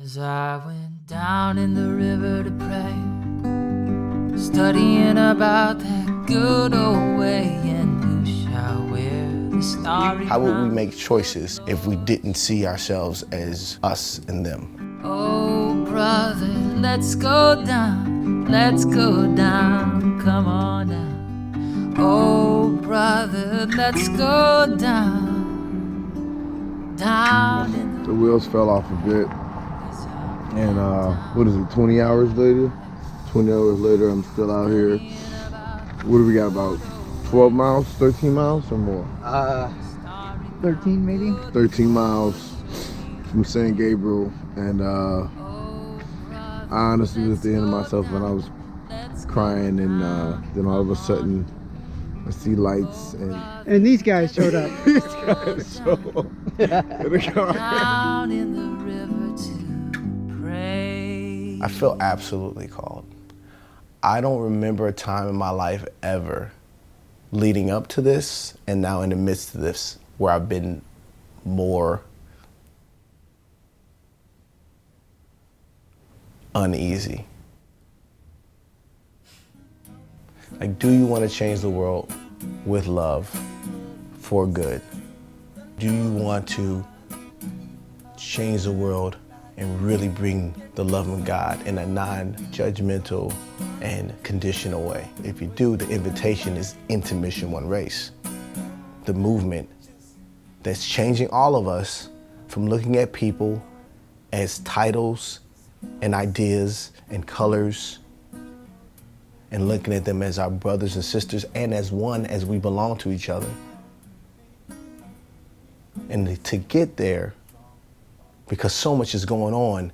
As I went down in the river to pray, studying about that good old way, and who shall wear the starry How would we crown? make choices if we didn't see ourselves as us and them? Oh, brother, let's go down, come on down. Oh, brother, let's go down, down in The wheels fell off a bit. And what is it, 20 hours later? 20 hours later, I'm still out here. What do we got, about 12 miles, 13 miles or more? 13 maybe? 13 miles from San Gabriel. And I honestly was at the end of myself when I was crying, and then all of a sudden I see lights And these guys showed up. these guys show up in the car. down in the river to pray. I feel absolutely called. I don't remember a time in my life ever leading up to this and now in the midst of this where I've been more uneasy. Like, do you want to change the world with love for good? Do you want to change the world and really bring the love of God in a non-judgmental and conditional way? If you do, the invitation is into Mission One Race, the movement that's changing all of us from looking at people as titles and ideas and colors, and looking at them as our brothers and sisters and as one, as we belong to each other. And to get there, because so much is going on,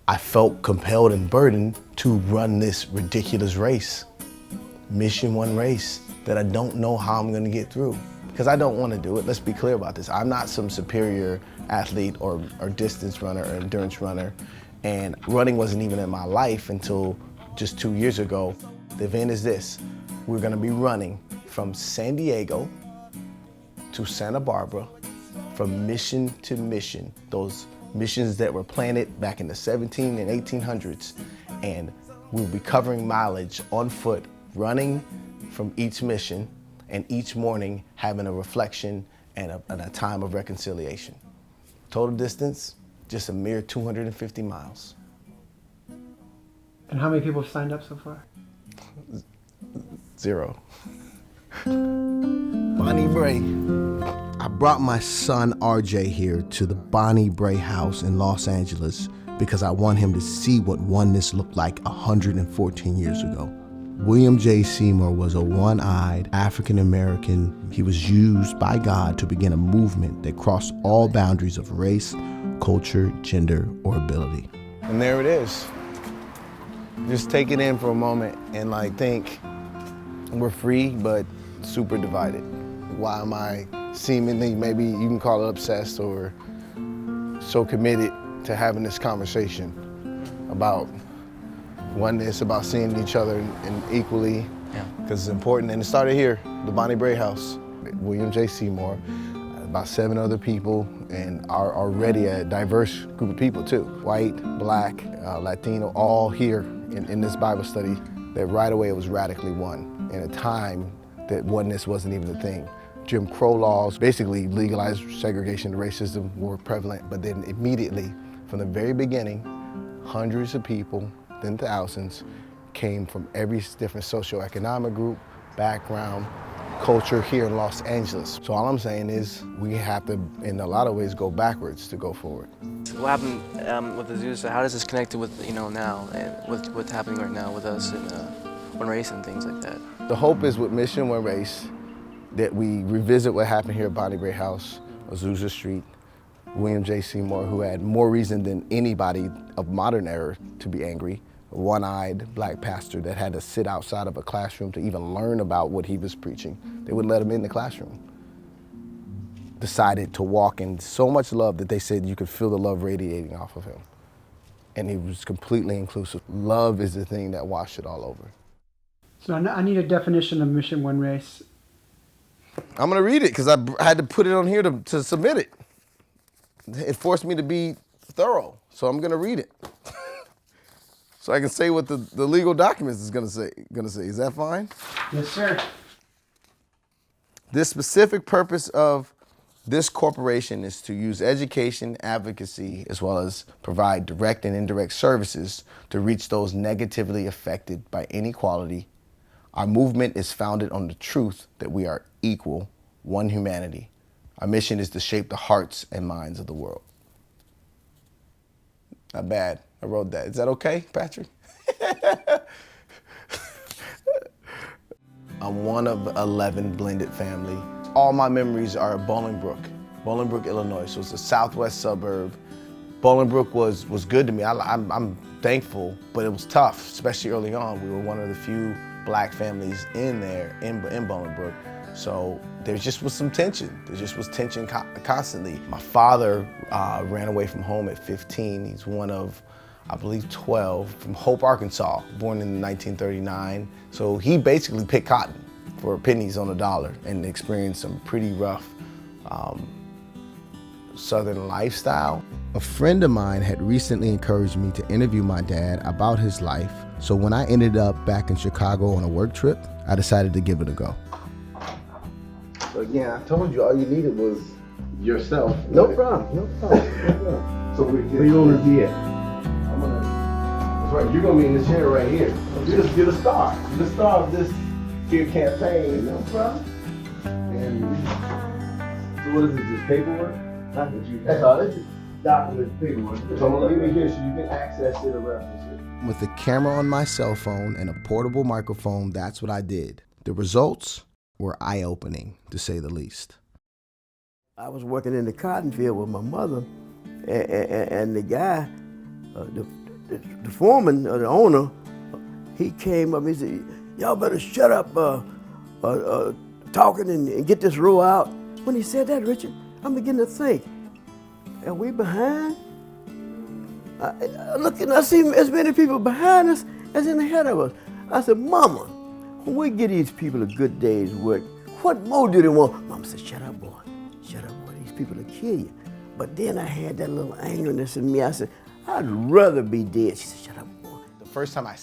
I felt compelled and burdened to run this ridiculous race, Mission One Race, that I don't know how I'm gonna get through. Because I don't wanna do it, let's be clear about this. I'm not some superior athlete or distance runner or endurance runner, and running wasn't even in my life until just 2 years ago. The event is this: we're gonna be running from San Diego to Santa Barbara, from mission to mission, those missions that were planted back in the 17 and 1800s. And we'll be covering mileage on foot, running from each mission, and each morning having a reflection and a time of reconciliation. Total distance, just a mere 250 miles. And how many people have signed up so far? 0. Bonnie Bray. I brought my son RJ here to the Bonnie Bray house in Los Angeles because I want him to see what oneness looked like 114 years ago. William J. Seymour was a one-eyed African American. He was used by God to begin a movement that crossed all boundaries of race, culture, gender, or ability. And there it is. Just take it in for a moment and think, we're free, but super divided. Why am I seemingly, maybe you can call it obsessed or so committed to having this conversation about oneness, about seeing each other and equally, because it's important. And it started here, the Bonnie Bray House, William J. Seymour, about 7 other people, and are already a diverse group of people too. White, black, Latino, all here in this Bible study, that right away it was radically one in a time that oneness wasn't even a thing. Jim Crow laws basically legalized segregation and racism were prevalent, but then immediately, from the very beginning, hundreds of people, then thousands, came from every different socioeconomic group, background, culture here in Los Angeles. So all I'm saying is we have to, in a lot of ways, go backwards to go forward. What happened with Azusa? How does this connect with now and with what's happening right now with us and One Race and things like that? The hope is with Mission One Race that we revisit what happened here at Bonnie Bray House, Azusa Street, William J. Seymour, who had more reason than anybody of modern era to be angry, a one-eyed black pastor that had to sit outside of a classroom to even learn about what he was preaching. They wouldn't let him in the classroom. Decided to walk in so much love that they said you could feel the love radiating off of him. And he was completely inclusive. Love is the thing that washed it all over. So I need a definition of Mission One Race. I'm gonna read it because I had to put it on here to submit it. It forced me to be thorough, so I'm gonna read it. So I can say what the legal documents is gonna say. Is that fine? Yes, sir. The specific purpose of this corporation is to use education, advocacy, as well as provide direct and indirect services to reach those negatively affected by inequality. Our movement is founded on the truth that we are equal, one humanity. Our mission is to shape the hearts and minds of the world. Not bad. I wrote that. Is that okay, Patrick? I'm one of 11 blended family. All my memories are of Bolingbrook, Illinois. So it's a southwest suburb. Bolingbrook was good to me. I'm thankful, but it was tough, especially early on. We were one of the few black families in there, in Bolingbrook. So there just was some tension. There just was tension constantly. My father ran away from home at 15. He's one of, I believe, 12 from Hope, Arkansas, born in 1939. So he basically picked cotton for pennies on a dollar and experienced some pretty rough Southern lifestyle. A friend of mine had recently encouraged me to interview my dad about his life. So when I ended up back in Chicago on a work trip, I decided to give it a go. So again, I told you all you needed was yourself. No problem. So where you want to be at? That's right, you're gonna be in this chair right here. You're the star. You're the star of this here campaign. No problem. And so what is it, just paperwork? That's all, this is document paperwork. So I'm gonna leave it here so you can access it or reference it. With a camera on my cell phone and a portable microphone, that's what I did. The results were eye-opening, to say the least. I was working in the cotton field with my mother, and the guy, the foreman, or the owner, he came up, he said, y'all better shut up talking and get this row out. When he said that, Richard, I'm beginning to think, are we behind? I look and I see as many people behind us as in ahead of us. I said, Mama, when we give these people a good day's work, what more do they want? Mama said, shut up, boy. Shut up, boy. These people will kill you. But then I had that little angerness in me. I said, I'd rather be dead. She said, shut up, boy. The first time I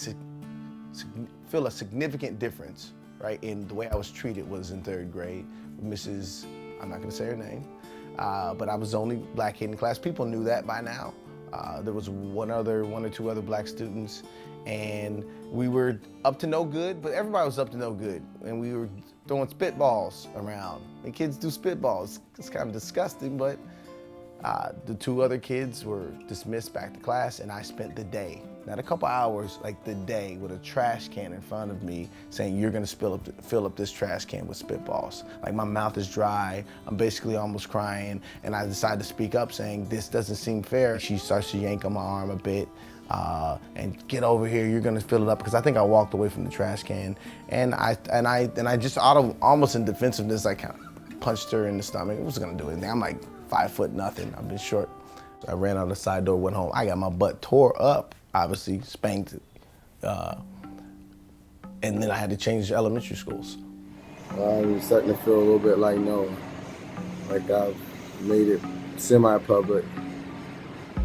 feel a significant difference, right, in the way I was treated was in 3rd grade. Mrs., I'm not gonna say her name, but I was the only black kid in class. People knew that by now. There was one or two other black students, and we were up to no good, but everybody was up to no good. And we were throwing spitballs around. And kids do spitballs. It's kind of disgusting, but the 2 other kids were dismissed back to class, and I spent the day, not a couple hours, like the day, with a trash can in front of me saying, you're gonna fill up this trash can with spitballs. Like, my mouth is dry, I'm basically almost crying, and I decided to speak up saying, this doesn't seem fair. She starts to yank on my arm a bit, and get over here, you're gonna fill it up, because I think I walked away from the trash can, and I just almost in defensiveness, I kind of punched her in the stomach. It wasn't gonna do anything. I'm like 5'0" nothing. I've been short. So I ran out the side door, went home. I got my butt tore up, obviously spanked, and then I had to change elementary schools. I'm starting to feel a little bit like like I've made it semi-public,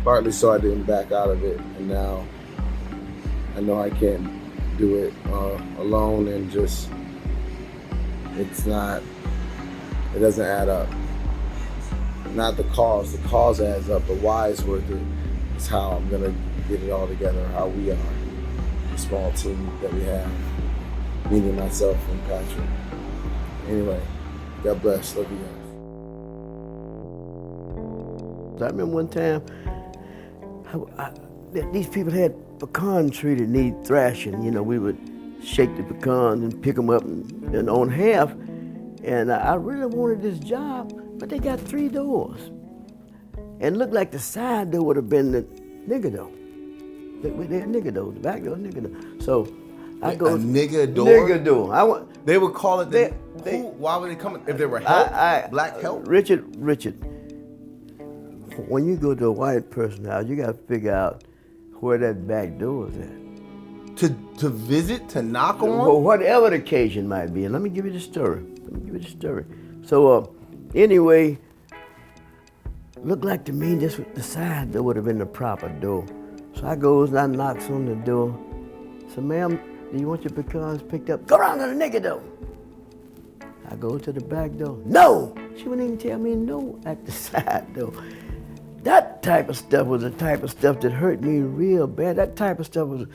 partly so I didn't back out of it, and now I know I can't do it alone, and just, it doesn't add up. Not the cause adds up, but why it's worth it is how I'm gonna get it all together, how we are, the small team that we have, meaning myself and Patrick. Anyway, God bless, love you guys. I remember one time, these people had pecan tree that need thrashing. You know, we would shake the pecans and pick them up and on half. And I really wanted this job, but they got 3 doors. And it looked like the side door would have been the nigger door. They had nigger doors, the back door, nigger door. So I go. A nigger door? Nigger door. They would call it why would they come? If they were help? Black help? Richard, when you go to a white person's house, you got to figure out where that back door is at. To visit, to knock on? Well, whatever the occasion might be. And let me give you the story. So anyway, Looked like to me this the side door would have been the proper door. So I goes and I knocks on the door. So, ma'am, do you want your pecans picked up? Go around to the nigga door. I go to the back door. No! She wouldn't even tell me no at the side door. That type of stuff was the type of stuff that hurt me real bad. That type of stuff was the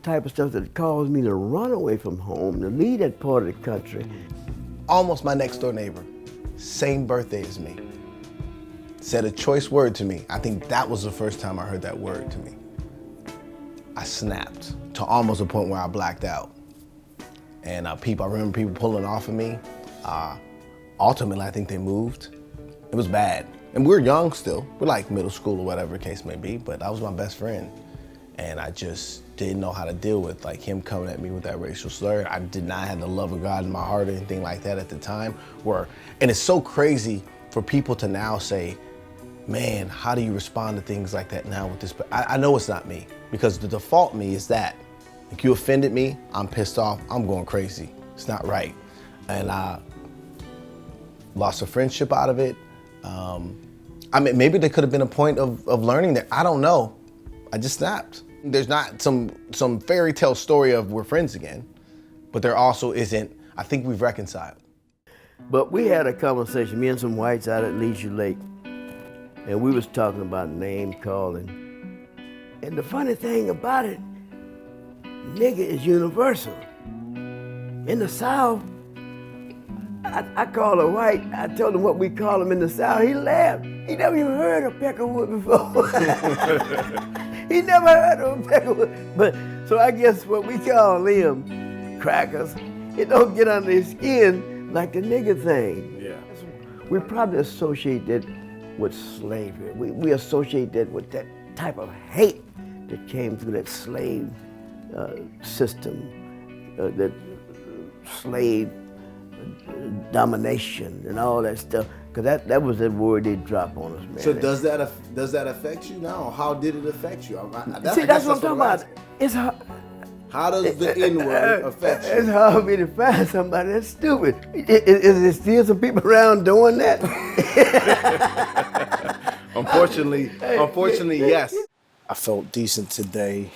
type of stuff that caused me to run away from home, to leave that part of the country. Almost my next door neighbor, same birthday as me, said a choice word to me. I think that was the first time I heard that word to me. I snapped to almost a point where I blacked out. And I remember people pulling off of me. Ultimately, I think they moved. It was bad. And we're young still. We're like middle school or whatever the case may be, but that was my best friend. And I just didn't know how to deal with like him coming at me with that racial slur. I did not have the love of God in my heart or anything like that at the time. And it's so crazy for people to now say, man, how do you respond to things like that now with this? But I know it's not me, because the default me is that. Like, you offended me, I'm pissed off, I'm going crazy. It's not right. And I lost a friendship out of it. I mean, maybe there could have been a point of learning that. I don't know. I just snapped. There's not some fairy tale story of we're friends again, but there also isn't. I think we've reconciled. But we had a conversation, me and some whites out at Leisure Lake, and we was talking about name calling. And the funny thing about it, nigga is universal. In the South, I called a white, I told him what we call him in the South, he laughed. He never even heard of peckerwood before. He never heard of peckerwood. But, so I guess what we call them, crackers, it don't get under his skin like the nigga thing. Yeah. We probably associate that with slavery. We associate that with that type of hate that came through that slave system, that slave domination and all that stuff. Because that was the word they drop on us, man. So does that affect you now? How did it affect you? That's what I'm talking about. It's hard. How does the N-word affect you? It's hard for me to find somebody that's stupid. Is there still some people around doing that? Unfortunately, yes. I felt decent today.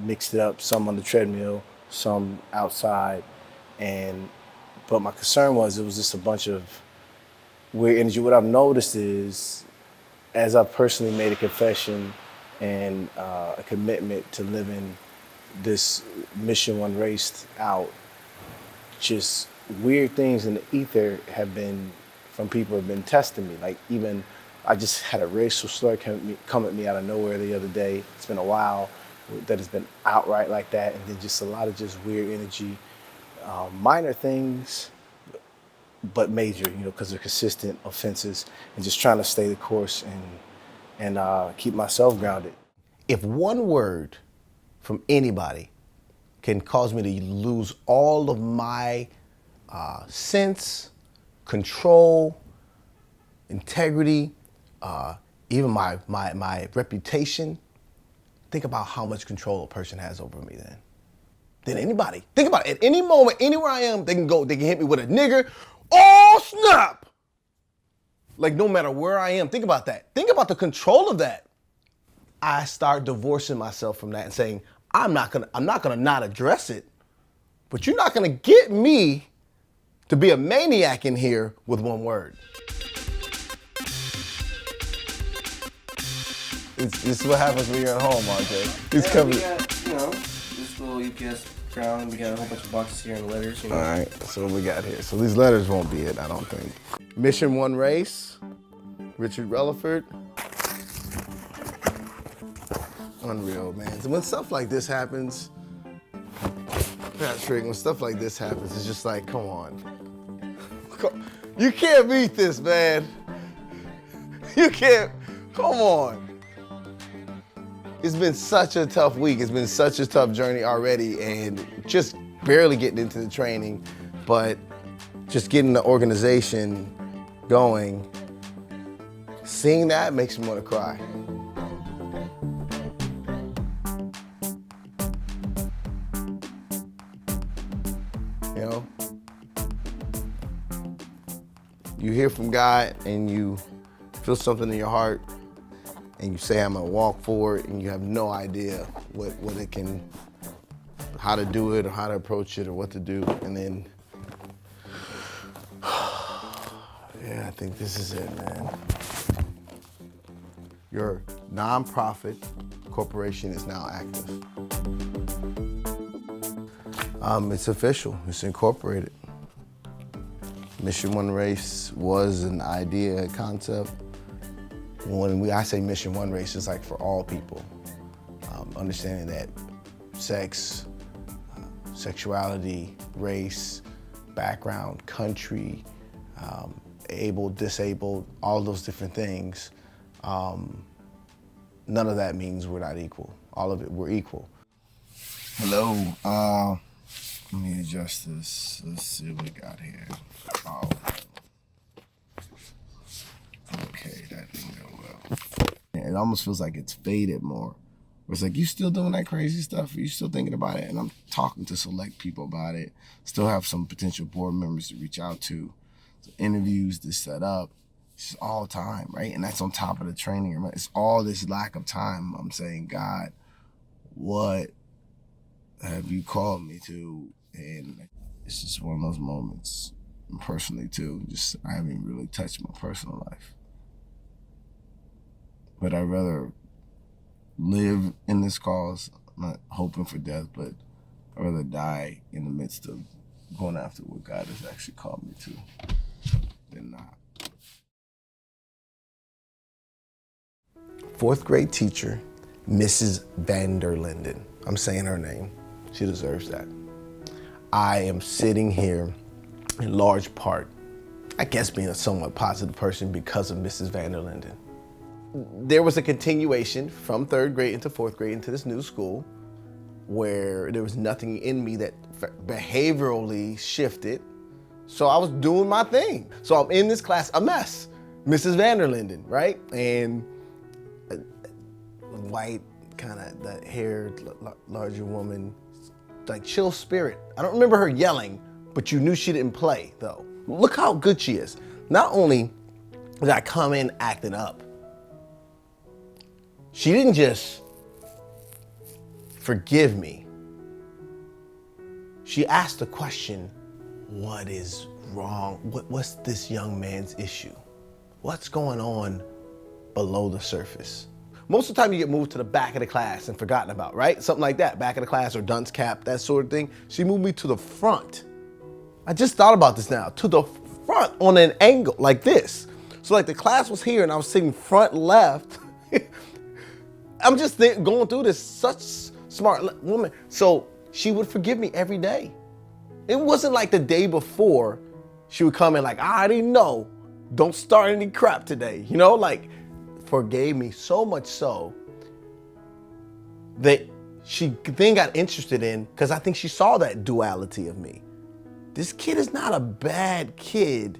Mixed it up, some on the treadmill, some outside. But my concern was it was just a bunch of weird energy. What I've noticed is, as I've personally made a confession and a commitment to living this Mission One Race out, just weird things in the ether have been, from people have been testing me. Like, even I just had a racial slur come at me out of nowhere the other day. It's been a while that it's been outright like that, and then just a lot of just weird energy. Minor things, but major, because they're consistent offenses, and just trying to stay the course and keep myself grounded. If one word from anybody can cause me to lose all of my sense, control, integrity, even my reputation, think about how much control a person has over me then. Than anybody. Think about it. At any moment, anywhere I am, they can hit me with a nigger. Oh, snap! Like, no matter where I am, think about that. Think about the control of that. I start divorcing myself from that and saying, I'm not gonna not address it, but you're not gonna get me to be a maniac in here with one word. This is what happens when you're at home, RJ. It's coming. We got, this little UPS ground. We got a whole bunch of boxes here and letters. All right, so what we got here? So these letters won't be it, I don't think. Mission One Race, Richard Relaford. Unreal, man. So when stuff like this happens, Patrick, when stuff like this happens, it's just like, come on. You can't beat this, man. You can't, come on. It's been such a tough week. It's been such a tough journey already, and just barely getting into the training, but just getting the organization going. Seeing that makes me want to cry. You hear from God and you feel something in your heart and you say, I'm gonna walk for it, and you have no idea what it can, how to do it or how to approach it or what to do. And then, yeah, I think this is it, man. Your nonprofit corporation is now active. It's official, it's incorporated. Mission One Race was an idea, a concept. When I say Mission One Race, it's like for all people. Understanding that sex, sexuality, race, background, country, able, disabled, all those different things, none of that means we're not equal. All of it, we're equal. Hello, let me adjust this. Let's see what we got here. Oh. Okay, that didn't go well. It almost feels like it's faded more. It's like, you still doing that crazy stuff? Are you still thinking about it? And I'm talking to select people about it. Still have some potential board members to reach out to. So interviews to set up. It's all time, right? And that's on top of the training. It's all this lack of time. I'm saying, God, what have you called me to? And it's just one of those moments, personally too. Just, I haven't really touched my personal life. But I'd rather live in this cause. I'm not hoping for death, but I'd rather die in the midst of going after what God has actually called me to than not. Fourth grade teacher, Mrs. Vanderlinden. I'm saying her name. She deserves that. I am sitting here in large part, I guess being a somewhat positive person because of Mrs. Vanderlinden. There was a continuation from third grade into fourth grade into this new school where there was nothing in me that behaviorally shifted. So I was doing my thing. So I'm in this class, a mess. Mrs. Vanderlinden, right? And a white, kind of the haired, larger woman, like chill spirit. I don't remember her yelling, but you knew she didn't play though. Look how good she is. Not only did I come in acting up, she didn't just forgive me. She asked the question, what is wrong? What's this young man's issue? What's going on below the surface? Most of the time you get moved to the back of the class and forgotten about, right? Something like that, back of the class or dunce cap, that sort of thing. She moved me to the front. I just thought about this now, to the front on an angle like this. So like the class was here and I was sitting front left. I'm just going through this, such smart woman. So she would forgive me every day. It wasn't like the day before she would come in like, I already know, don't start any crap today. You know, like forgave me so much so that she then got interested in, because I think she saw that duality of me. This kid is not a bad kid.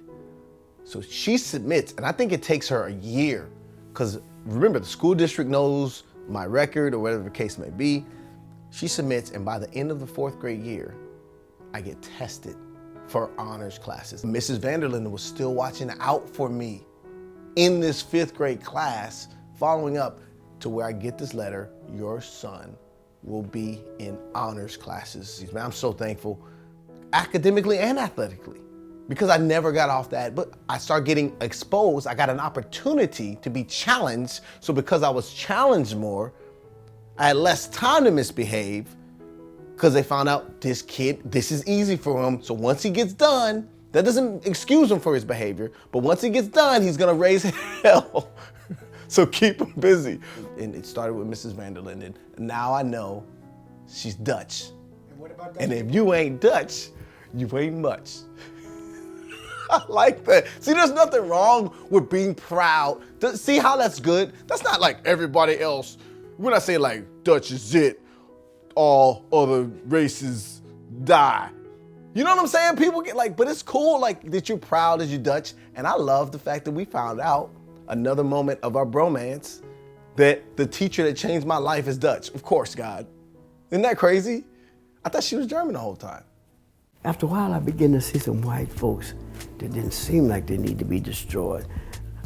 So she submits, and I think it takes her a year, because remember, the school district knows my record or whatever the case may be. She submits, and by the end of the fourth grade year, I get tested for honors classes. Mrs. Vanderlinden was still watching out for me in this fifth grade class, following up to where I get this letter, your son will be in honors classes. Man, I'm so thankful, academically and athletically, because I never got off that, but I started getting exposed. I got an opportunity to be challenged. So because I was challenged more, I had less time to misbehave, because they found out this kid, this is easy for him. So once he gets done, that doesn't excuse him for his behavior, but once he gets done, he's gonna raise hell. So keep him busy. And it started with Mrs. Vanderlinden. Now I know she's Dutch. And what about Dutch? And if you ain't Dutch, you ain't much. I like that. See, there's nothing wrong with being proud. See how that's good? That's not like everybody else. When I say like Dutch is it, all other races die. You know what I'm saying? People get like, but it's cool like that you're proud as you Dutch. And I love the fact that we found out another moment of our bromance that the teacher that changed my life is Dutch. Of course, God. Isn't that crazy? I thought she was German the whole time. After a while, I began to see some white folks that didn't seem like they need to be destroyed.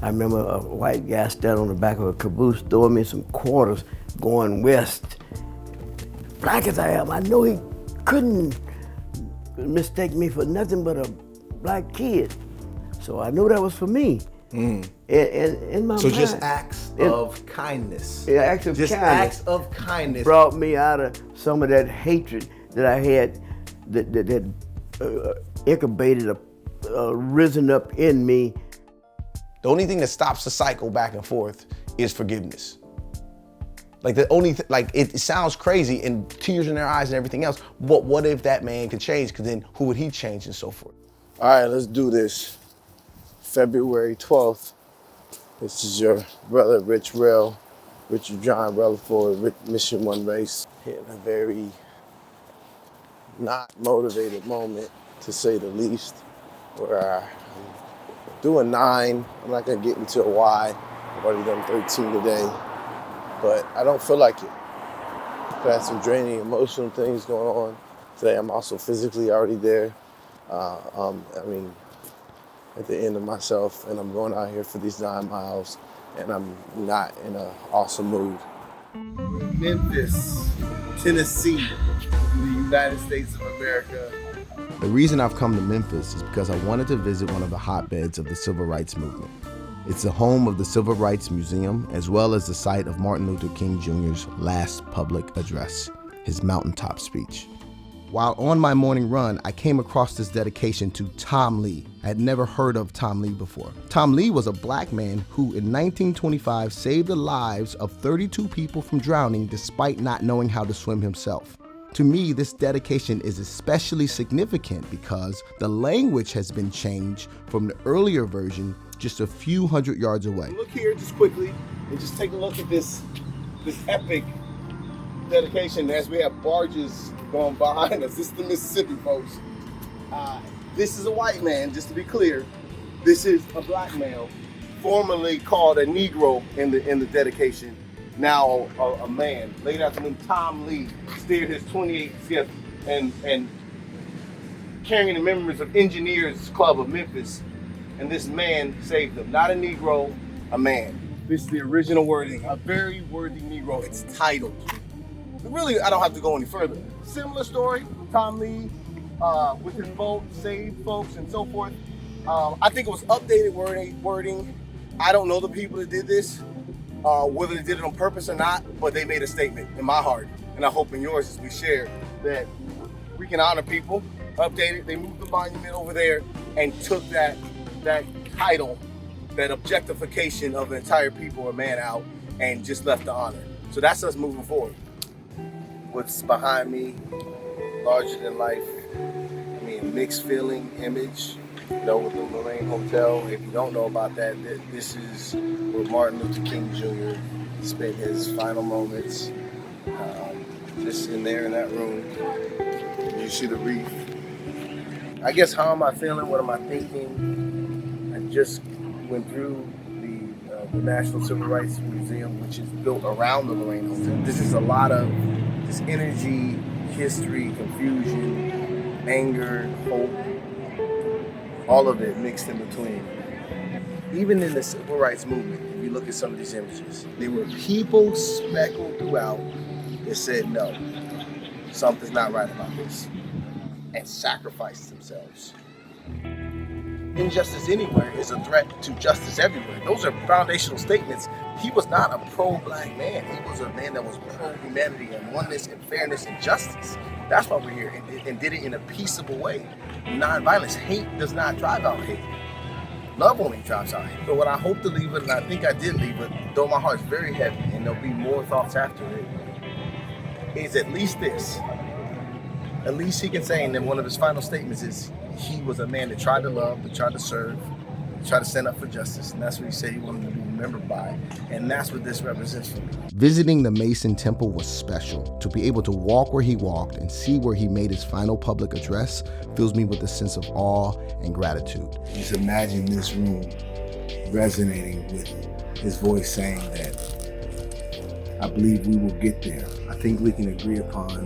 I remember a white guy standing on the back of a caboose throwing me some quarters going west. Black as I am, I know he couldn't mistake me for nothing but a black kid. So I knew that was for me. And in my mind. So just acts of kindness. Yeah, acts of just kindness. Acts of kindness brought me out of some of that hatred that I had that incubated, risen up in me. The only thing that stops the cycle back and forth is forgiveness. Like the only, like it sounds crazy and tears in their eyes and everything else, but what if that man could change? Because then who would he change and so forth? All right, let's do this. February 12th. This is your brother, Rich Rell, Richard John Rutherford, Mission One Race. Hitting a very not motivated moment, to say the least, where I'm doing 9. I'm not gonna get into a why. I've already done 13 today, but I don't feel like it. I've had some draining emotional things going on. Today I'm also physically already there. I mean, at the end of myself, and I'm going out here for these 9 miles, and I'm not in an awesome mood. Memphis, Tennessee, in the United States of America. The reason I've come to Memphis is because I wanted to visit one of the hotbeds of the civil rights movement. It's the home of the Civil Rights Museum, as well as the site of Martin Luther King Jr.'s last public address, his mountaintop speech. While on my morning run, I came across this dedication to Tom Lee. I had never heard of Tom Lee before. Tom Lee was a black man who in 1925 saved the lives of 32 people from drowning despite not knowing how to swim himself. To me, this dedication is especially significant because the language has been changed from the earlier version just a few hundred yards away. Look here just quickly and just take a look at this epic dedication as we have barges going behind us. This is the Mississippi, folks. This is a white man, just to be clear. This is a black male, formerly called a Negro in the dedication. Now a man. Late afternoon, Tom Lee steered his 28th skiff and carrying the members of Engineers Club of Memphis, and this man saved them. Not a Negro, a man. This is the original wording, a very worthy Negro. It's titled. Really, I don't have to go any further. Similar story, Tom Lee with his boat saved folks and so forth. I think it was updated wording. I don't know the people that did this, whether they did it on purpose or not, but they made a statement in my heart, and I hope in yours as we share, that we can honor people, update it. They moved the monument over there and took that title, that objectification of an entire people or man out, and just left the honor. So that's us moving forward. What's behind me, larger than life, I mean, mixed feeling image, you know, with the Lorraine Hotel. If you don't know about that, this is where Martin Luther King Jr. spent his final moments, just in there in that room. You see the reef. I guess, how am I feeling? What am I thinking? I just went through the National Civil Rights Museum, which is built around the Lorraine Hotel. This is a lot of this energy, history, confusion, anger, hope, all of it mixed in between. Even in the civil rights movement, if you look at some of these images, there were people speckled throughout that said, no, something's not right about this, and sacrificed themselves. Injustice anywhere is a threat to justice everywhere. Those are foundational statements. He was not a pro-black man. He was a man that was pro-humanity and oneness and fairness and justice. That's why we're here, and did it in a peaceable way. Non-violence. Hate does not drive out hate. Love only drives out hate. So what I hope to leave it, and I think I did leave it, though my heart's very heavy, and there'll be more thoughts after it, is at least this. At least he can say, and then one of his final statements is, he was a man that tried to love, that tried to serve, tried to stand up for justice, and that's what he said he wanted to be remembered by, and that's what this represents for me. Visiting the Mason Temple was special. To be able to walk where he walked and see where he made his final public address fills me with a sense of awe and gratitude. Just imagine this room resonating with his voice saying that I believe we will get there. I think we can agree upon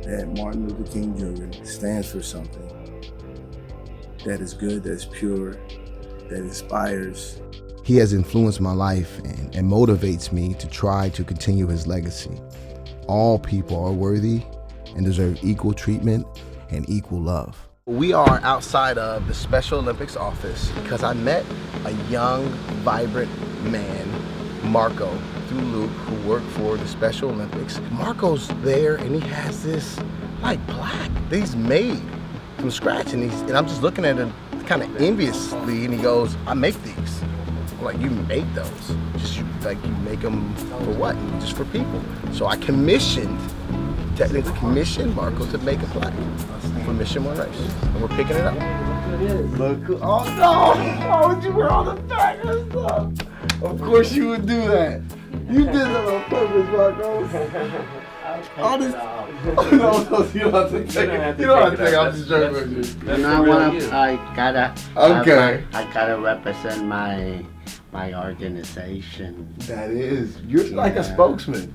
that Martin Luther King Jr. stands for something that is good, that is pure, that inspires, He has influenced my life and motivates me to try to continue his legacy. All people are worthy and deserve equal treatment and equal love. We are outside of the Special Olympics office because I met a young, vibrant man, Marco, through Luke, who worked for the Special Olympics. Marco's there and he has this like plaque that he's made from scratch, and I'm just looking at him kind of enviously, and he goes, I make these. I'm like, you make those? Just you make them for what? Just for people. So I technically commissioned Marco to make a plaque for Mission One Race, and we're picking it up. Look, oh no! Why would you wear all the back and stuff? Of course you would do that. You did that on purpose, Marco. All this. No, you don't have to take it. You don't have to take it. I'm just joking with you. I gotta represent my organization. That is, you're like a spokesman.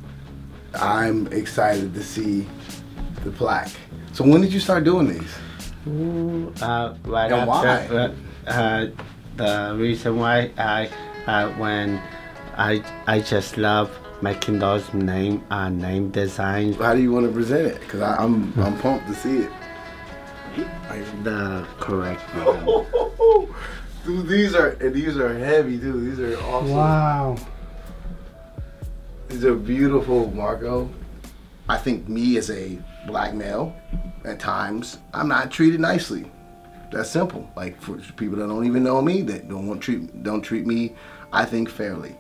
I'm excited to see the plaque. So when did you start doing these? Right and after, why? The reason why when I just love making those name designs. How do you want to present it? Because I'm pumped to see it. The correct one. Dude, these are heavy, dude. These are awesome. Wow. These are beautiful, Marco. I think me as a black male, at times, I'm not treated nicely. That's simple. Like for people that don't even know me, that don't treat me, I think, fairly.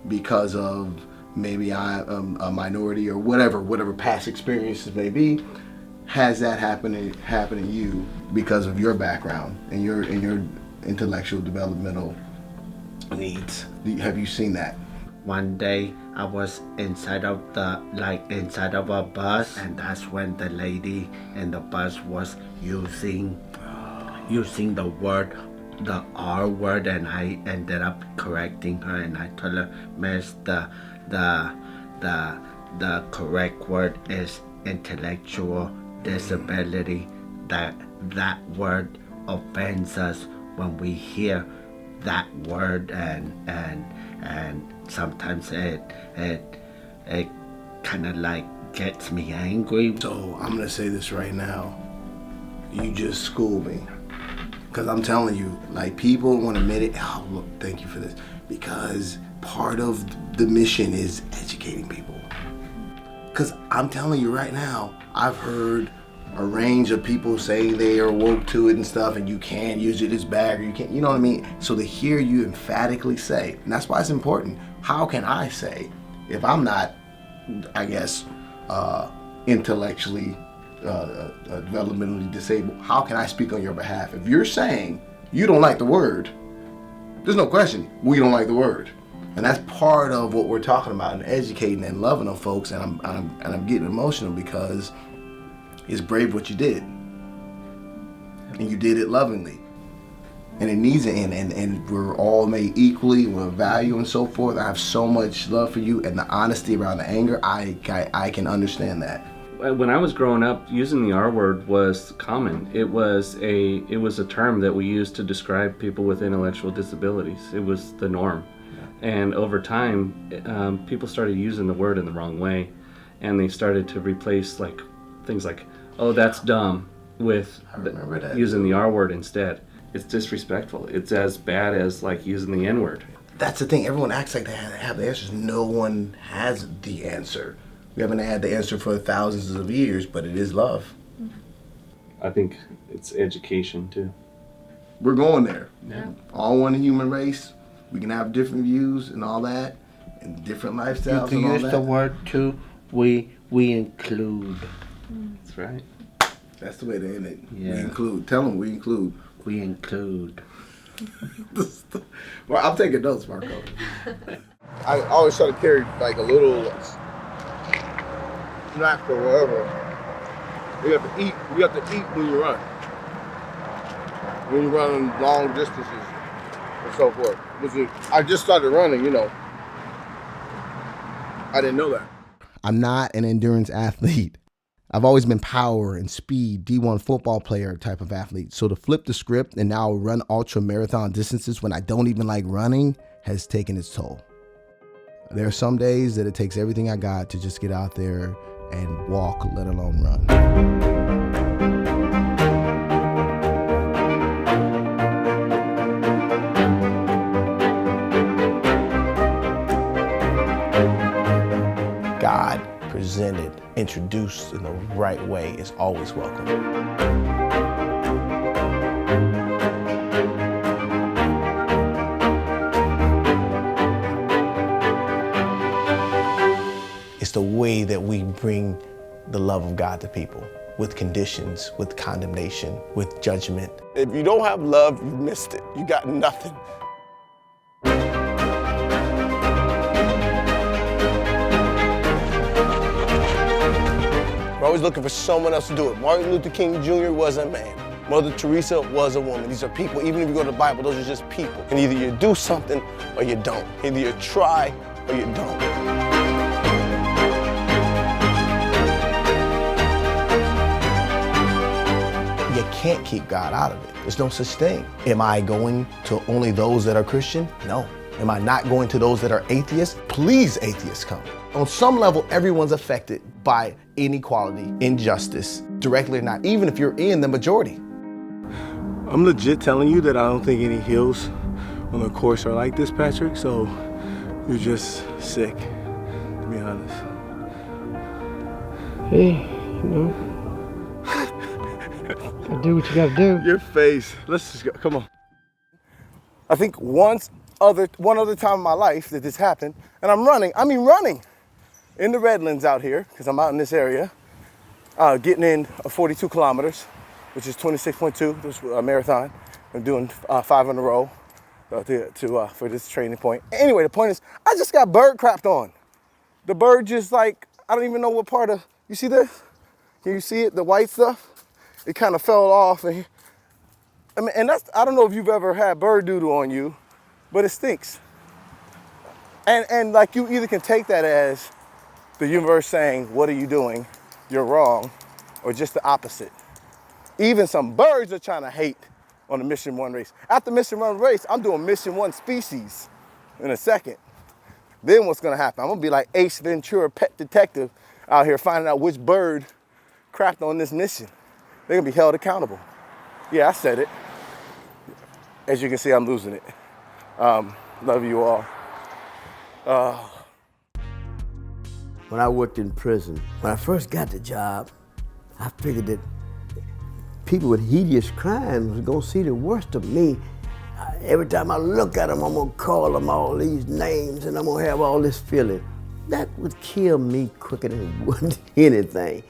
Because of maybe I'm a minority or whatever past experiences may be. Has that happen to you because of your background and your intellectual developmental needs? Have you seen that? One day I was inside of a bus, and that's when the lady in the bus was using the R word, and I ended up correcting her, and I told her, Miss, the correct word is intellectual disability. That word offends us when we hear that word, and sometimes it kind of like gets me angry. So I'm gonna say this right now. You just schooled me. Because I'm telling you, like, people won't admit it. Oh, look, thank you for this. Because part of the mission is educating people. Because I'm telling you right now, I've heard a range of people saying they are woke to it and stuff, and you can't use it as bad, or you can't, you know what I mean? So to hear you emphatically say, and that's why it's important, how can I say, if I'm not, I guess, intellectually developmentally disabled, how can I speak on your behalf? If you're saying you don't like the word, there's no question we don't like the word, and that's part of what we're talking about and educating and loving on folks. And I'm getting emotional because it's brave what you did, and you did it lovingly, and it needs an end, and we're all made equally with value and so forth. I have so much love for you, and the honesty around the anger, I can understand that. When I was growing up, using the R word was common. It was a term that we used to describe people with intellectual disabilities. It was the norm. Yeah. And over time, people started using the word in the wrong way, and they started to replace things like, oh, that's dumb, with using the R word instead. It's disrespectful. It's as bad as using the N word. That's the thing. Everyone acts like they have the answers. No one has the answer. We haven't had the answer for thousands of years, but it is love. I think it's education too. We're going there. Yeah. All one human race. We can have different views and all that, and different lifestyles. You can use the word too. We include. That's right. That's the way to end it. Yeah. We include. Tell them we include. We include. Well, I'm taking notes, Marco. I always try to carry a little snack or whatever. We have to eat. We have to eat when you run. When you're running long distances and so forth. I just started running, I didn't know that. I'm not an endurance athlete. I've always been power and speed, D1 football player type of athlete. So to flip the script and now run ultra marathon distances when I don't even like running has taken its toll. There are some days that it takes everything I got to just get out there and walk, let alone run. God presented, introduced in the right way is always welcome. It's the way that we bring the love of God to people, with conditions, with condemnation, with judgment. If you don't have love, you missed it. You got nothing. We're always looking for someone else to do it. Martin Luther King Jr. was a man. Mother Teresa was a woman. These are people. Even if you go to the Bible, those are just people. And either you do something or you don't. Either you try or you don't. You can't keep God out of it. There's no such thing. Am I going to only those that are Christian? No. Am I not going to those that are atheists? Please, atheists, come. On some level, everyone's affected by inequality, injustice, directly or not, even if you're in the majority. I'm legit telling you that I don't think any hills on the course are like this, Patrick, so you're just sick, to be honest. Hey, you know, gotta do what you gotta do. Your face. Let's just go. Come on. I think one other time in my life that this happened, and I'm running in the Redlands out here, because I'm out in this area, getting in 42 kilometers, which is 26.2, this a marathon. I'm doing 5 in a row for this training point. Anyway, the point is, I just got bird crapped on. The bird just like, I don't even know what part of, you see this? Can you see it, the white stuff? It kind of fell off, and I don't know if you've ever had bird doodle on you, but it stinks. And like you either can take that as the universe saying, what are you doing? You're wrong, or just the opposite. Even some birds are trying to hate on the Mission 1 race. After Mission 1 race, I'm doing Mission 1 species in a second. Then what's gonna happen? I'm gonna be like Ace Ventura, pet detective, out here finding out which bird crapped on this mission. They're gonna be held accountable. Yeah, I said it. As you can see, I'm losing it. Love you all. When I worked in prison, when I first got the job, I figured that people with hideous crimes was gonna see the worst of me. Every time I look at them, I'm gonna call them all these names and I'm gonna have all this feeling. That would kill me quicker than it would anything.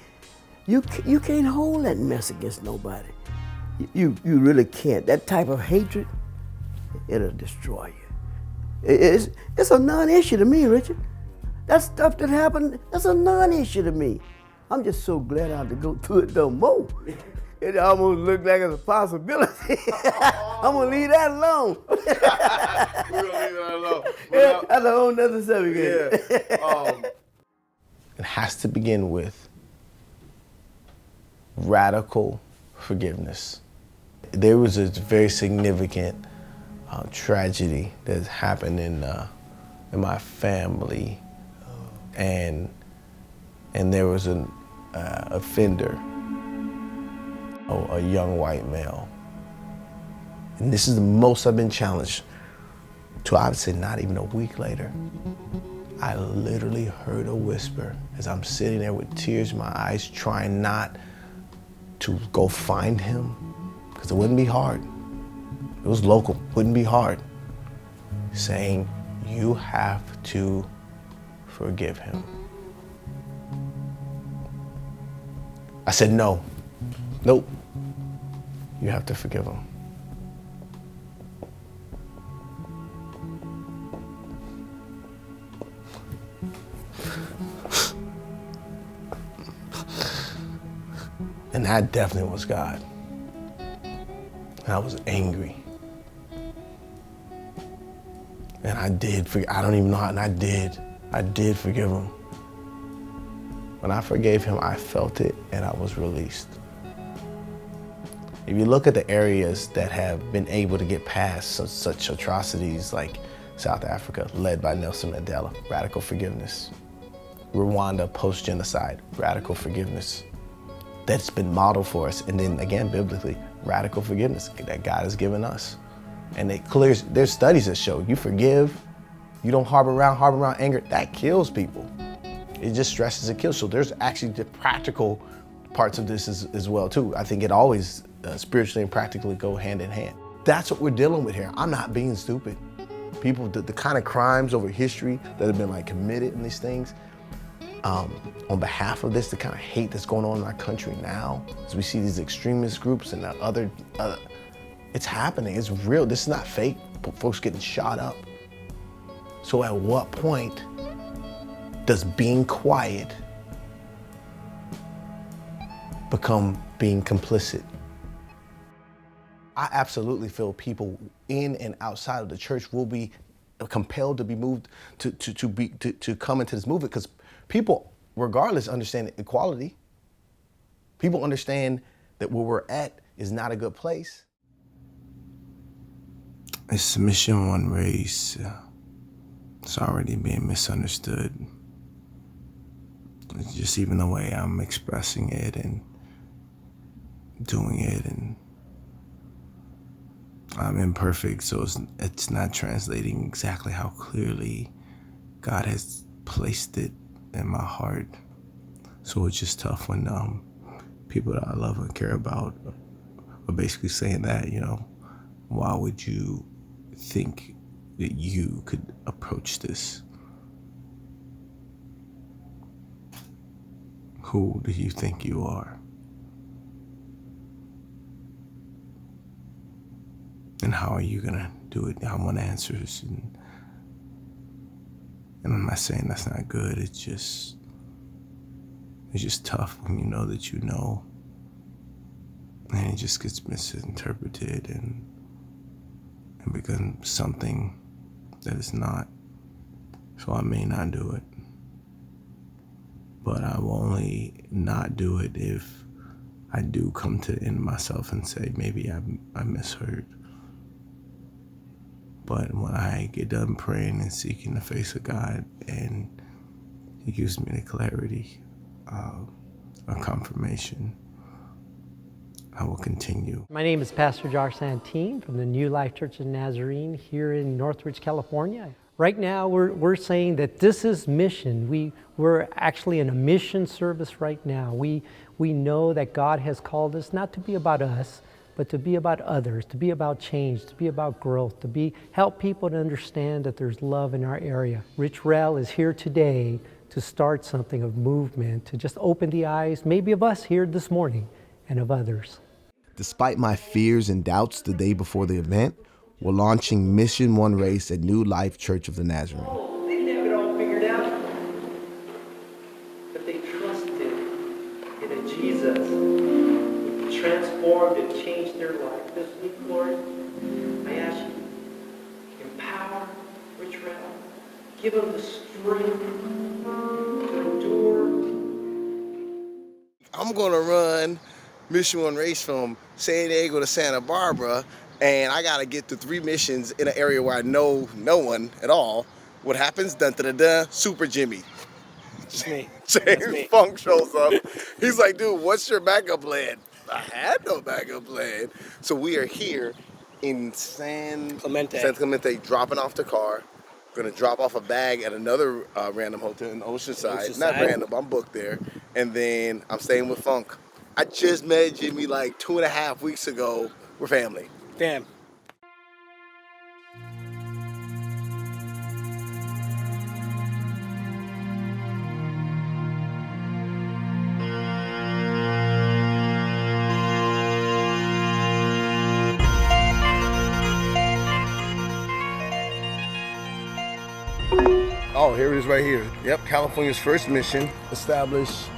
You can't hold that mess against nobody. You really can't. That type of hatred, it'll destroy you. It's a non-issue to me, Richard. That stuff that happened, that's a non-issue to me. I'm just so glad I don't have to go through it no more. It almost looked like it's a possibility. I'm gonna leave that alone. We're gonna leave that alone. Yeah, that's a whole nother subject. Yeah. It has to begin with radical forgiveness. There was a very significant tragedy that happened in my family, and there was an offender, a young white male. And this is the most I've been challenged to, I would say not even a week later. I literally heard a whisper as I'm sitting there with tears in my eyes, trying not to go find him, because it wouldn't be hard. It was local, wouldn't be hard. Saying, you have to forgive him. I said, no, nope, you have to forgive him. And that definitely was God. And I was angry. And I did forgive, I don't even know how, and I did forgive him. When I forgave him, I felt it and I was released. If you look at the areas that have been able to get past such atrocities like South Africa, led by Nelson Mandela, radical forgiveness. Rwanda, post-genocide, radical forgiveness. That's been modeled for us. And then again, biblically, radical forgiveness that God has given us. And it clears, there's studies that show you forgive, you don't harbor around anger, that kills people. It just stresses, it kills. So there's actually the practical parts of this as well too. I think it always spiritually and practically go hand in hand. That's what we're dealing with here. I'm not being stupid. People, the kind of crimes over history that have been like committed in these things, on behalf of this, the kind of hate that's going on in our country now, as we see these extremist groups and other, it's happening, it's real. This is not fake, folks getting shot up. So at what point does being quiet become being complicit? I absolutely feel people in and outside of the church will be compelled to be moved to come into this movement, because people, regardless, understand equality. People understand that where we're at is not a good place. It's Mission One Race. It's already being misunderstood. It's just even the way I'm expressing it and doing it, and I'm imperfect, so it's not translating exactly how clearly God has placed it in my heart. So it's just tough when people that I love and care about are basically saying that, you know, why would you think that you could approach this? Who do you think you are? And how are you gonna do it? I want answers, and I'm not saying that's not good. It's just tough when you know that you know, and it just gets misinterpreted and becomes something that it's not. So I may not do it, but I will only not do it if I do come to the end of myself and say, maybe I misheard. But when I get done praying and seeking the face of God, and He gives me the clarity, a confirmation, I will continue. My name is Pastor Josh Santine from the New Life Church of Nazarene here in Northridge, California. Right now, we're saying that this is mission. We're actually in a mission service right now. We know that God has called us not to be about us, but to be about others, to be about change, to be about growth, to help people to understand that there's love in our area. Rich Rel is here today to start something of movement, to just open the eyes, maybe of us here this morning, and of others. Despite my fears and doubts the day before the event, we're launching Mission One Race at New Life Church of the Nazarene. Oh, they didn't have it all figured out, but they trusted in a Jesus who transformed and changed their life. This week, Lord, I ask you, empower Rich Rel, give him the strength to endure. I'm gonna run Mission One Race from San Diego to Santa Barbara, and I gotta get to 3 missions in an area where I know no one at all. What happens? Dun dun dun dun. Super Jimmy. It's me. James Funk shows up. He's like, dude, what's your backup plan? I had no backup plan. So we are here in San Clemente, dropping off the car. Gonna drop off a bag at another random hotel in Oceanside. Not random, I'm booked there. And then I'm staying with Funk. I just met Jimmy like 2.5 weeks ago. We're family. Damn. Oh, here it is right here. Yep, California's first mission, established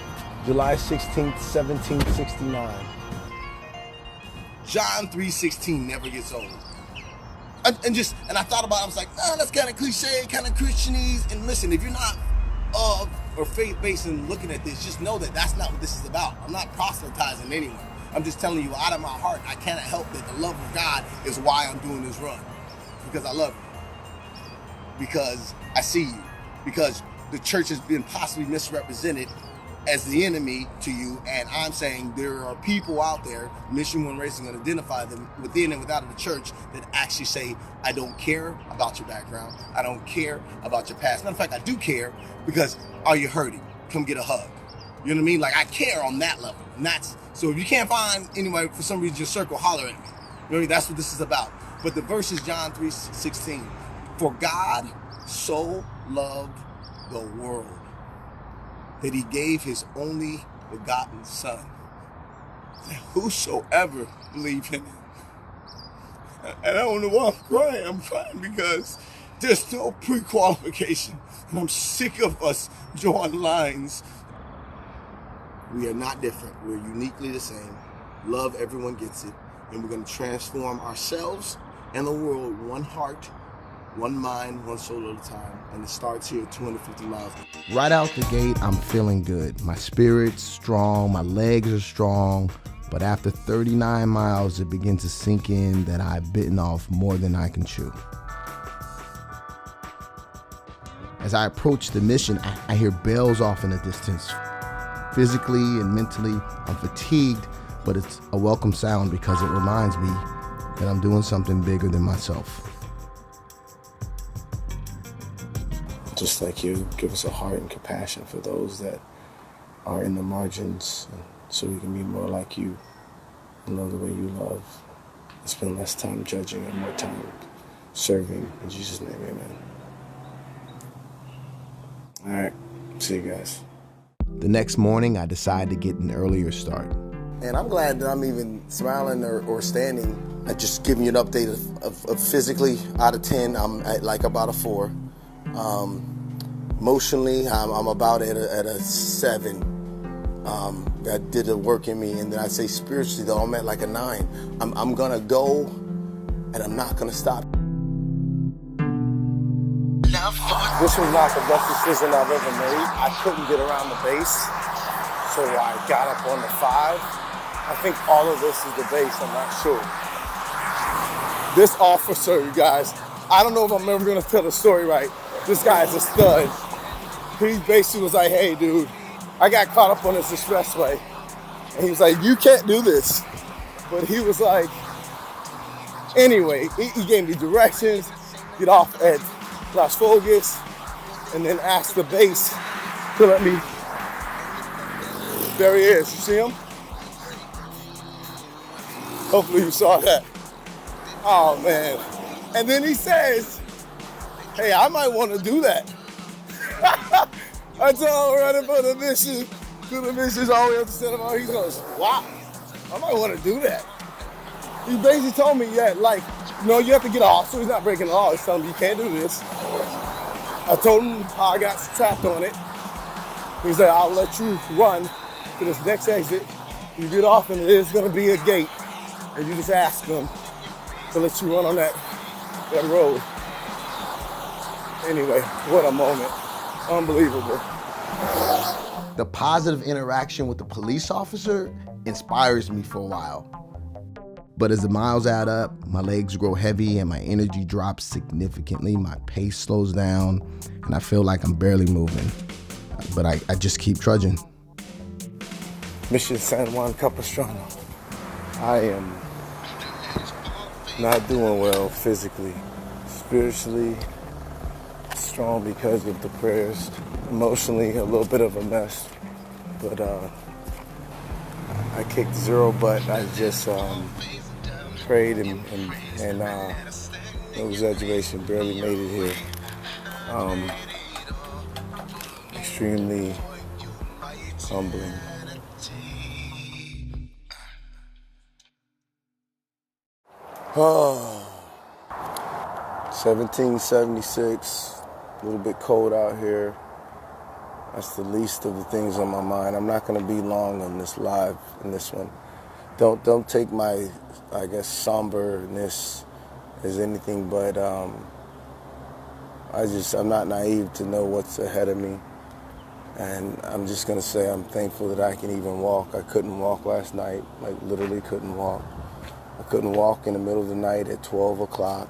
July 16th, 1769. John 3:16 never gets old. And I thought about it, I was like, oh, that's kind of cliche, kind of Christianese. And listen, if you're not of or faith-based in looking at this, just know that that's not what this is about. I'm not proselytizing anyone. I'm just telling you out of my heart, I cannot help that the love of God is why I'm doing this run. Because I love you. Because I see you. Because the church has been possibly misrepresented as the enemy to you, and I'm saying there are people out there, Mission One Racing and identify them within and without of the church, that actually say, I don't care about your background, I don't care about your past. Matter of fact, I do care, because are you hurting? Come get a hug. You know what I mean? Like, I care on that level. And that's, so if you can't find anybody for some reason, just circle, holler at me. You know what I mean? That's what this is about. But the verse is John 3:16. For God so loved the world that he gave his only begotten Son, that whosoever believe in him. And I don't know why I'm crying. I'm crying because there's no pre-qualification. And I'm sick of us drawing lines. We are not different. We're uniquely the same. Love, everyone gets it. And we're going to transform ourselves and the world one heart, one mind, one soul at a time. And it starts here at 250 miles. Right out the gate, I'm feeling good. My spirit's strong, my legs are strong, but after 39 miles, it begins to sink in that I've bitten off more than I can chew. As I approach the mission, I hear bells off in the distance. Physically and mentally, I'm fatigued, but it's a welcome sound because it reminds me that I'm doing something bigger than myself. Just like you, give us a heart and compassion for those that are in the margins, so we can be more like you and love the way you love. Spend less time judging and more time serving. In Jesus' name, amen. All right, see you guys. The next morning, I decide to get an earlier start. And I'm glad that I'm even smiling or standing. I just giving you an update of physically, out of 10, I'm at like about a 4. Emotionally, I'm about at a 7. That did the work in me. And then I say spiritually, though, I'm at like a 9. I'm gonna go, and I'm not gonna stop. This was not the best decision I've ever made. I couldn't get around the base, so I got up on the 5. I think all of this is the base, I'm not sure. This officer, you guys, I don't know if I'm ever gonna tell the story right. This guy's a stud. He basically was like, hey dude, I got caught up on this expressway. And he was like, you can't do this. But he was like, anyway, he gave me directions, get off at Las Vegas, and then asked the base to let me. There he is, you see him? Hopefully you saw that. Oh man. And then he says, hey, I might want to do that. I told him running for the mission, to the missions all the way up to Santa Monica. He goes, wow, I might want to do that. He basically told me, yeah, like, no, you have to get off, so he's not breaking the law. He's telling me you can't do this. I told him how I got tapped on it. He said, I'll let you run to this next exit. You get off and there's gonna be a gate. And you just ask them to let you run on that road. Anyway, what a moment. Unbelievable. The positive interaction with the police officer inspires me for a while. But as the miles add up, my legs grow heavy and my energy drops significantly. My pace slows down and I feel like I'm barely moving. But I just keep trudging. Mission San Juan Capistrano. I am not doing well physically. Spiritually, strong because of the prayers. Emotionally, a little bit of a mess. But I kicked 0 butt. I just prayed and no exaggeration, barely made it here. Extremely humbling. Oh, 1776, a little bit cold out here. That's the least of the things on my mind. I'm not gonna be long on this live, in this one. Don't take my, I guess, somberness as anything but, I'm not naive to know what's ahead of me. And I'm just gonna say I'm thankful that I can even walk. I couldn't walk last night, like literally couldn't walk. I couldn't walk in the middle of the night at 12 o'clock.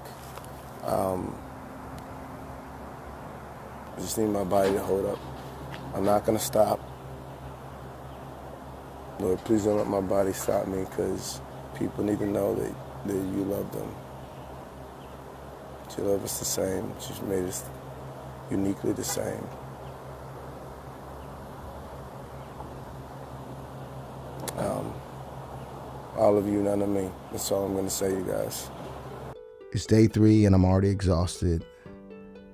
I just need my body to hold up. I'm not gonna stop. Lord, please don't let my body stop me, because people need to know that you love them. You love us the same. She's made us uniquely the same. All of you, none of me. That's all I'm gonna say, you guys. It's day 3 and I'm already exhausted.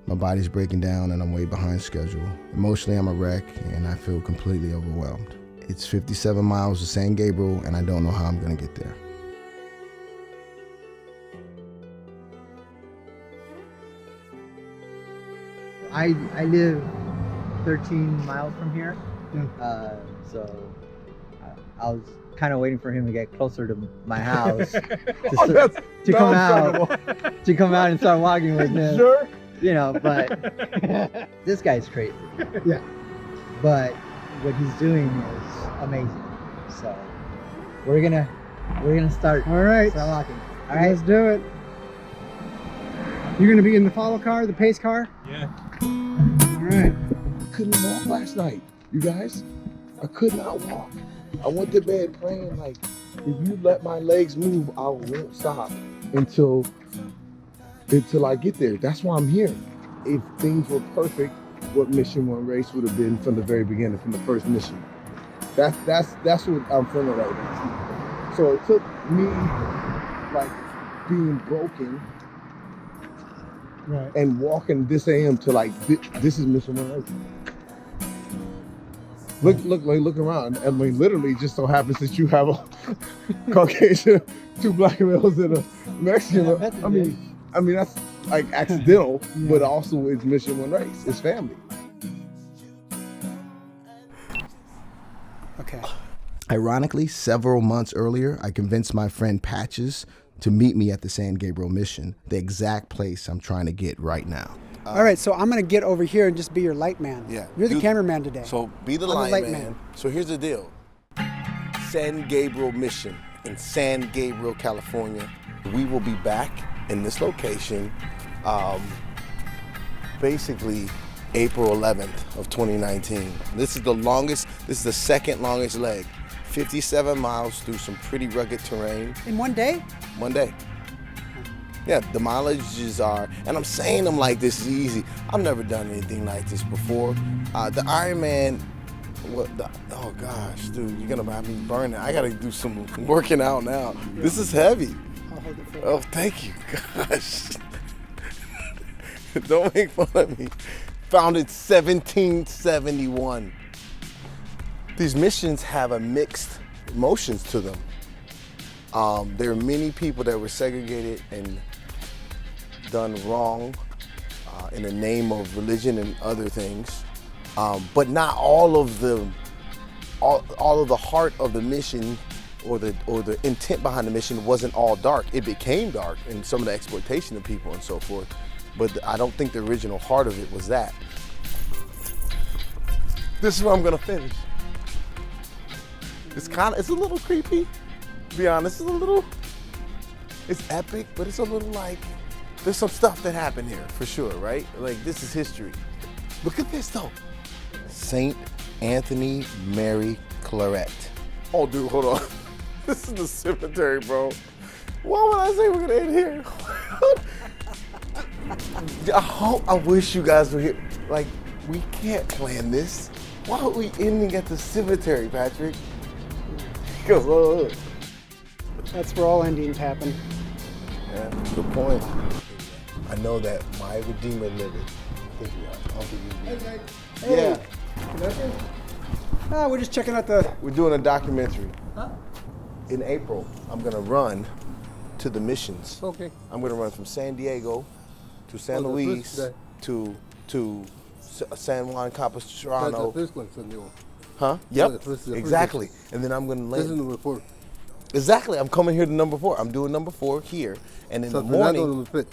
My body's breaking down and I'm way behind schedule. Emotionally, I'm a wreck and I feel completely overwhelmed. It's 57 miles to San Gabriel and I don't know how I'm gonna get there. I live 13 miles from here, so I was kind of waiting for him to get closer to my house to come out and start walking with him. Sure. You know, but this guy's crazy. Yeah. But what he's doing is amazing. So we're gonna start. All right. Start walking. All right. Let's do it. You're gonna be in the follow car, the pace car? Yeah. All right. I couldn't walk last night, you guys. I could not walk. I went to bed praying like, if you let my legs move, I won't stop until I get there. That's why I'm here. If things were perfect, what Mission One Race would have been from the very beginning, from the first mission. That's what I'm feeling right now. So it took me like being broken, right, and walking this AM to like this is Mission One Race. Look around. I mean, literally, just so happens that you have a Caucasian, 2 black males and a Mexican. Yeah, I mean that's like accidental, but also it's Mission One Race. It's family. Okay. Ironically, several months earlier, I convinced my friend Patches to meet me at the San Gabriel mission, the exact place I'm trying to get right now. All right, so I'm going to get over here and just be your light man. Yeah. You're the cameraman today. So be the I'm light man. So here's the deal. San Gabriel Mission in San Gabriel, California. We will be back in this location basically April 11th of 2019. This is the second longest leg. 57 miles through some pretty rugged terrain. In one day? One day. Yeah, the mileages are, and I'm saying them like this is easy. I've never done anything like this before. The Ironman, oh gosh, dude, you're gonna have me burning. I gotta do some working out now. This is heavy. I'll hold it for you. Oh, thank you, gosh. Don't make fun of me. Founded 1771. These missions have a mixed emotions to them. There are many people that were segregated and done wrong in the name of religion and other things, but not all of the heart of the mission or the intent behind the mission wasn't all dark. It became dark in some of the exploitation of people and so forth, but I don't think the original heart of it was that. This is where I'm gonna finish. It's a little creepy, to be honest. It's epic, but it's a little like, there's some stuff that happened here, for sure, right? Like, this is history. Look at this, though. Saint Anthony Mary Claret. Oh, dude, hold on. This is the cemetery, bro. Why would I say we're gonna end here? I wish you guys were here. Like, we can't plan this. Why are we ending at the cemetery, Patrick? That's where all endings happen. Yeah, good point. I know that my Redeemer liveth. I'll give you Hey. Yeah. We're just checking out the... We're doing a documentary. Huh? In April, I'm gonna run to the missions. Okay. I'm gonna run from San Diego to San Luis to San Juan Capistrano. Huh? Yep. Exactly. And then I'm gonna land. This is number 4. Exactly. I'm coming here to number 4. I'm doing number 4 here, and in the morning. Number 5.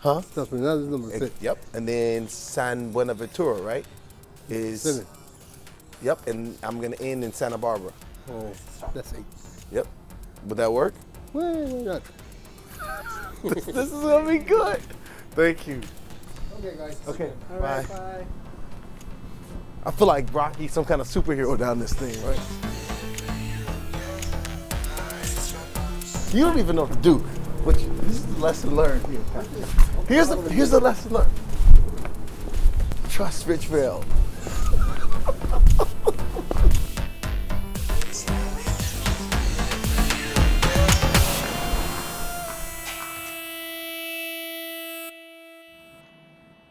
Huh? San Fernando is number 5. Yep. And then San Buenaventura, right? Is 7. Yep, and I'm gonna end in Santa Barbara. Oh, that's 8. Yep. Would that work? Wait. This is gonna be good. Thank you. Okay, guys. Okay, All bye. right, bye. I feel like Rocky, some kind of superhero down this thing, right? You don't even know what to do. But this is the lesson learned here. Here's the lesson learned. Trust Rich Rail.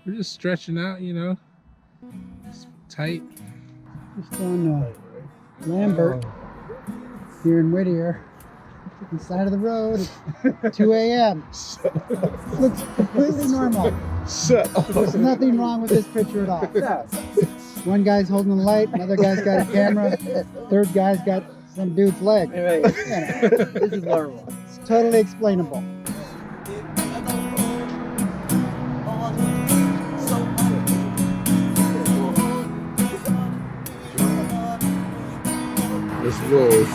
We're just stretching out, you know. It's tight. Just on Lambert here in Whittier, on the side of the road at 2 a.m. Looks completely normal. There's nothing wrong with this picture at all. One guy's holding the light, another guy's got a camera, third guy's got some dude's leg. Right. This is normal. It's totally explainable. This rules.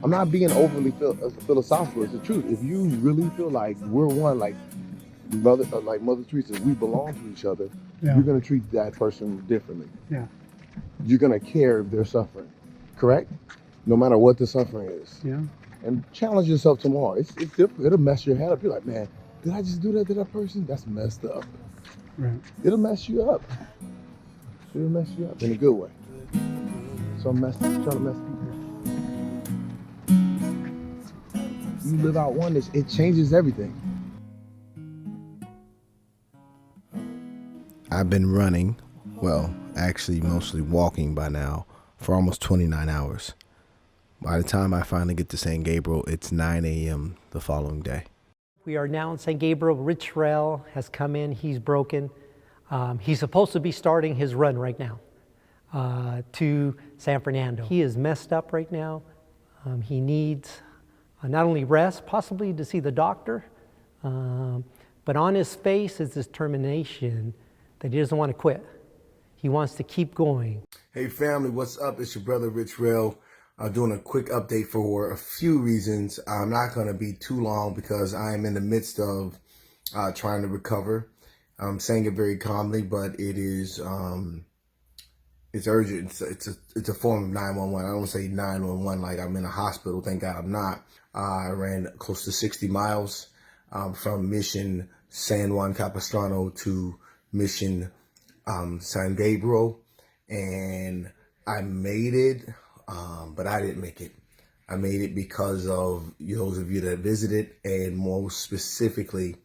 I'm not being overly philosophical. It's the truth. If you really feel like we're one, like Mother Teresa, we belong to each other. Yeah. You're gonna treat that person differently. Yeah. You're gonna care if they're suffering, correct? No matter what the suffering is. Yeah. And challenge yourself tomorrow. It's different. It'll mess your head up. You're like, man, did I just do that to that person? That's messed up. Right. It'll mess you up. It'll mess you up in a good way. So I'm trying to mess people. You live out oneness, it changes everything. I've been running, well, actually mostly walking by now, for almost 29 hours. By the time I finally get to San Gabriel, it's 9 a.m. the following day. We are now in San Gabriel. Rich Rail has come in. He's broken. He's supposed to be starting his run right now to San Fernando. He is messed up right now. He needs not only rest, possibly to see the doctor, but on his face is this determination that he doesn't want to quit. He wants to keep going. Hey family, what's up? It's your brother Rich Rail. Doing a quick update for a few reasons. I'm not going to be too long because I am in the midst of trying to recover. I'm saying it very calmly, but it is it's urgent. It's a form of 911. I don't say 911 like I'm in a hospital. Thank God I'm not. I ran close to 60 miles from Mission San Juan Capistrano to Mission San Gabriel, and I made it. But I didn't make it. I made it because of those of you that visited, and most specifically,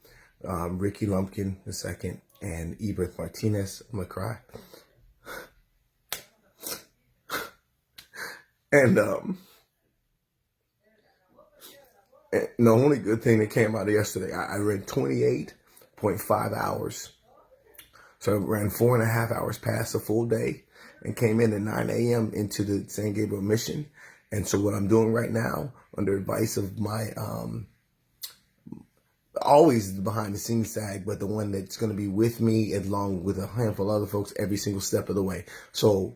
Ricky Lumpkin II and Ebert Martinez. I'm gonna cry. And the only good thing that came out of yesterday, I ran 28.5 hours. So I ran 4.5 hours past the full day and came in at 9 a.m. into the San Gabriel mission. And so what I'm doing right now, under advice of my, always the behind the scenes SAG, but the one that's going to be with me along with a handful of other folks every single step of the way. So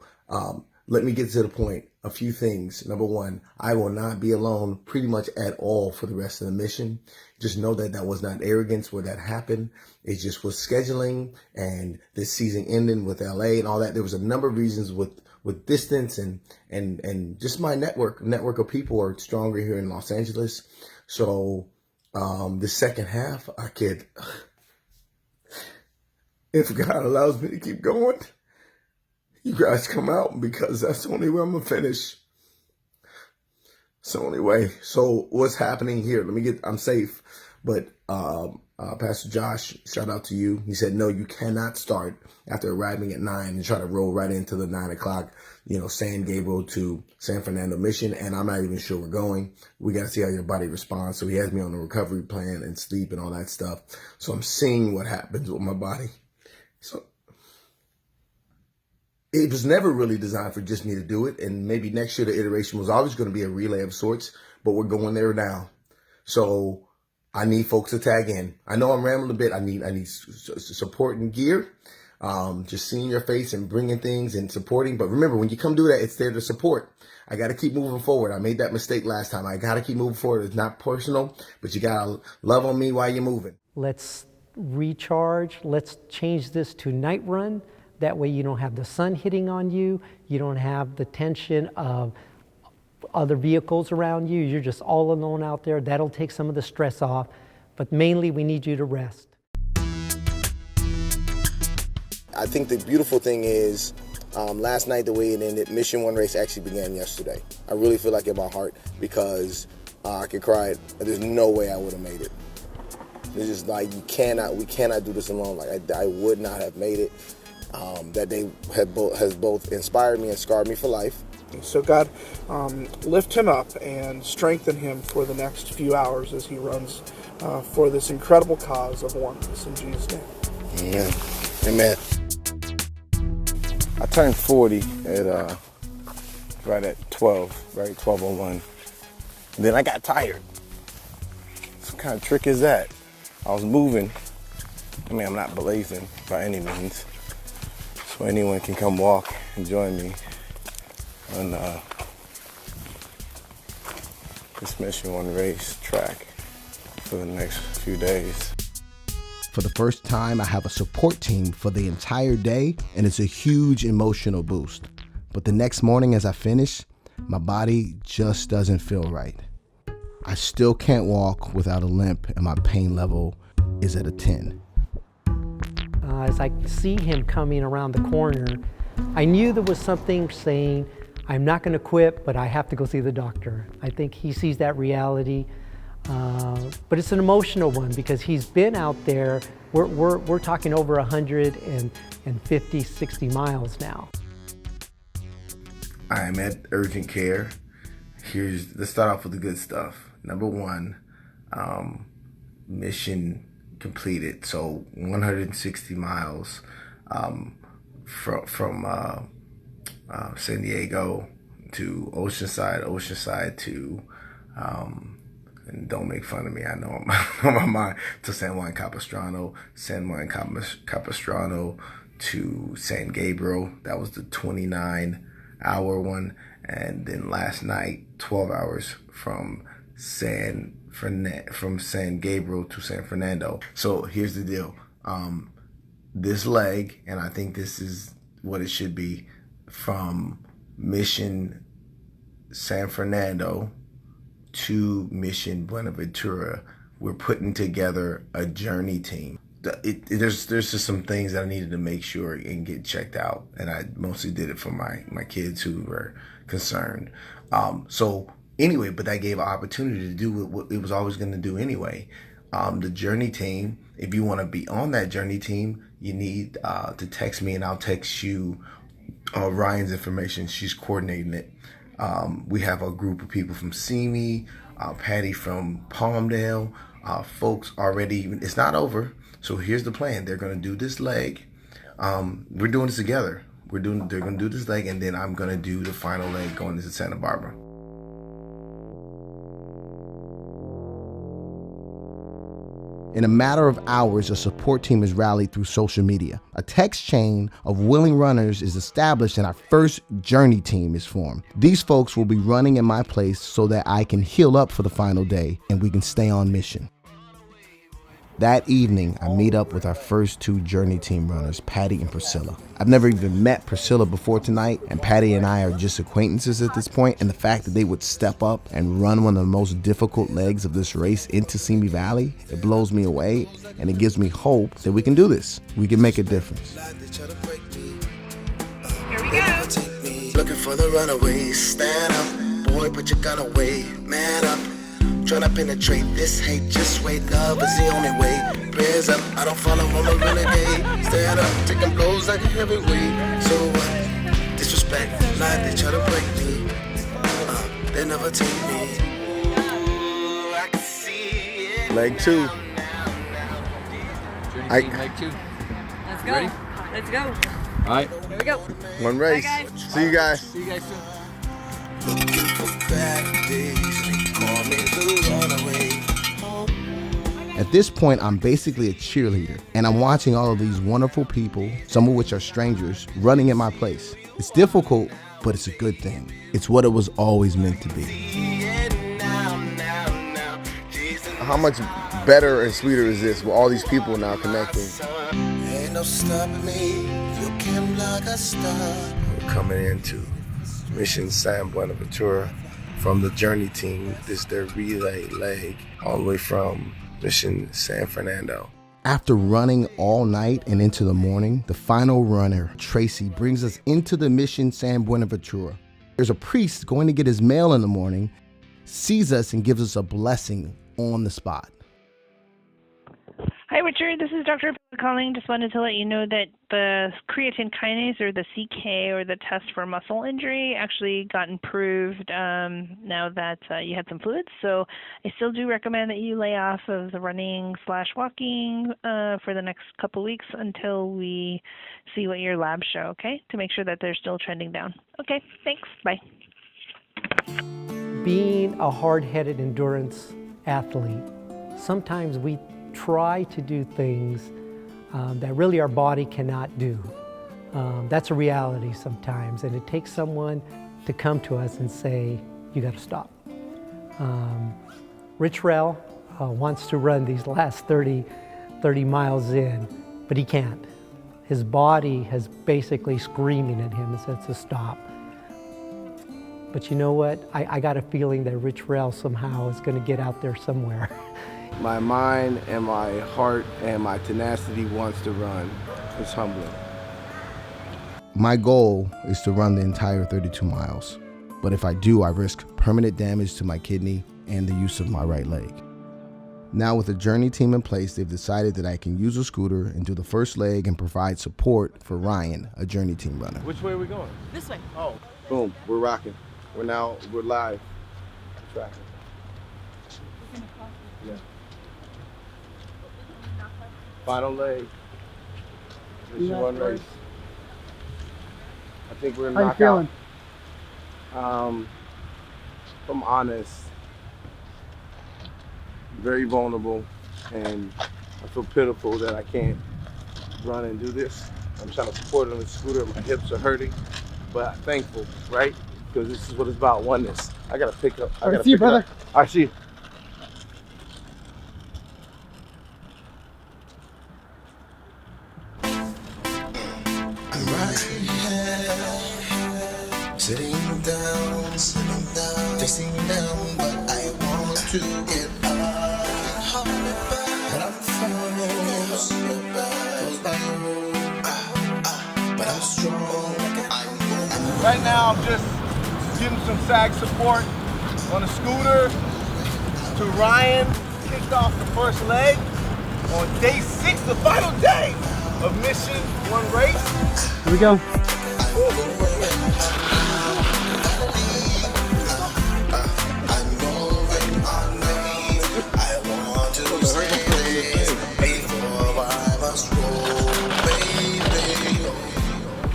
let me get to the point. A few things. Number one, I will not be alone pretty much at all for the rest of the mission. Just know that that was not arrogance where that happened. It just was scheduling and this season ending with LA and all that. There was a number of reasons with distance and just my network of people are stronger here in Los Angeles. So the second half, I could, if God allows me to keep going, you guys come out because that's the only way I'm going to finish. It's the only way. So what's happening here? I'm safe. But Pastor Josh, shout out to you. He said, no, you cannot start after arriving at 9 and try to roll right into the 9 o'clock, San Gabriel to San Fernando mission. And I'm not even sure we're going. We got to see how your body responds. So he has me on a recovery plan and sleep and all that stuff. So I'm seeing what happens with my body. So it was never really designed for just me to do it. And maybe next year the iteration was always going to be a relay of sorts, but we're going there now. So I need folks to tag in. I know I'm rambling a bit. I need support and gear. just seeing your face and bringing things and supporting. But remember, when you come do that, it's there to support. I got to keep moving forward. I made that mistake last time. I got to keep moving forward. It's not personal, but you got to love on me while you're moving. Let's recharge. Let's change this to night run. That way you don't have the sun hitting on you. You don't have the tension of other vehicles around you. You're just all alone out there. That'll take some of the stress off. But mainly we need you to rest. I think the beautiful thing is, last night the way it ended, Mission 1 race actually began yesterday. I really feel like in my heart, because I could cry. There's no way I would have made it. It's just like we cannot do this alone. Like I would not have made it. That day has both inspired me and scarred me for life. So God, lift him up and strengthen him for the next few hours as he runs for this incredible cause of oneness. In Jesus' name. Amen. Amen. I turned 40 at right at 12, right, 12:01. Then I got tired. What kind of trick is that? I was moving. I mean, I'm not blazing by any means. So anyone can come walk and join me on this Mission 1 race track for the next few days. For the first time, I have a support team for the entire day, and it's a huge emotional boost. But the next morning as I finish, my body just doesn't feel right. I still can't walk without a limp, and my pain level is at a 10. As I see him coming around the corner, I knew there was something saying, I'm not going to quit, but I have to go see the doctor. I think he sees that reality. But it's an emotional one because he's been out there. We're talking over 150, 60 miles now. I am at urgent care. Let's start off with the good stuff. Number 1, mission completed. So 160 miles from San Diego to Oceanside to and don't make fun of me, I know I'm on my mind, to San Juan Capistrano to San Gabriel. That was the 29-hour one. And then last night, 12 hours from San Gabriel to San Fernando. So here's the deal. This leg, and I think this is what it should be, from Mission San Fernando to Mission Buenaventura, we're putting together a journey team. There's just some things that I needed to make sure and get checked out, and I mostly did it for my kids who were concerned. So anyway, but that gave an opportunity to do what it was always going to do anyway. The journey team, if you want to be on that journey team, you need to text me, and I'll text you Ryan's information. She's coordinating it. We have a group of people from Simi, Patty from Palmdale, folks already. It's not over. So here's the plan. They're going to do this leg. We're doing this together. They're going to do this leg, and then I'm going to do the final leg going into Santa Barbara. In a matter of hours, a support team is rallied through social media. A text chain of willing runners is established, and our first journey team is formed. These folks will be running in my place so that I can heal up for the final day and we can stay on mission. That evening, I meet up with our first 2 journey team runners, Patty and Priscilla. I've never even met Priscilla before tonight, and Patty and I are just acquaintances at this point, and the fact that they would step up and run one of the most difficult legs of this race into Simi Valley, it blows me away, and it gives me hope that we can do this. We can make a difference. Here we go. Looking for the runaways, stand up, boy, put your gun away, man up. Tryna penetrate this hate, just wait, love is the only way. Prayers up, I don't follow, I'm a renegade. Stand up, taking blows like a heavyweight. So what? Disrespect, lie, they try to break me. They never take me. I can see it. Leg 2. Leg 2. Let's go. Ready? Let's go. All right. Here we go. One race. Bye, guys. See you guys. See you guys soon. Looking for bad days, they call me the runaway. At At this point, I'm basically a cheerleader, and I'm watching all of these wonderful people, some of which are strangers, running in my place. It's difficult, but it's a good thing. It's what it was always meant to be. How much better and sweeter is this with all these people now connecting? Ain't no stopping me, you can block a star. We're coming into Mission San Buenaventura from the Journey team. This is their relay leg all the way from Mission San Fernando. After running all night and into the morning, the final runner, Tracy, brings us into the Mission San Buenaventura. There's a priest going to get his mail in the morning, sees us and gives us a blessing on the spot. Hi, Richard. This is Dr. calling. Just wanted to let you know that the creatine kinase, or the CK, or the test for muscle injury, actually got improved now that you had some fluids. So I still do recommend that you lay off of the running/walking for the next couple weeks until we see what your labs show, okay? To make sure that they're still trending down. Okay, thanks. Bye. Being a hard-headed endurance athlete, sometimes we try to do things that really our body cannot do. That's a reality sometimes, and it takes someone to come to us and say, you got to stop. Rich Rell wants to run these last 30 miles in, but he can't. His body has basically screaming at him and says to stop. But you know what? I got a feeling that Rich Rell somehow is going to get out there somewhere. My mind and my heart and my tenacity wants to run. It's humbling. My goal is to run the entire 32 miles. But if I do, I risk permanent damage to my kidney and the use of my right leg. Now with the Journey team in place, they've decided that I can use a scooter and do the first leg and provide support for Ryan, a Journey team runner. Which way are we going? This way. Oh, boom, we're rocking. We're live. Tracking. Yeah. Final leg. Mission one race. I think we're How you feeling? If I'm honest, very vulnerable, and I feel pitiful that I can't run and do this. I'm trying to support it on the scooter. My hips are hurting, but I'm thankful, right? Because this is what it's about, oneness. I gotta pick up. All right, see you, brother. All right, see you. Sitting down, facing down, but I want to get up. But I'm froze, but I'm strong. Right now, I'm just giving some sag support on a scooter to Ryan. Kicked off the first leg on day 6, the final day of Mission One Race. Here we go.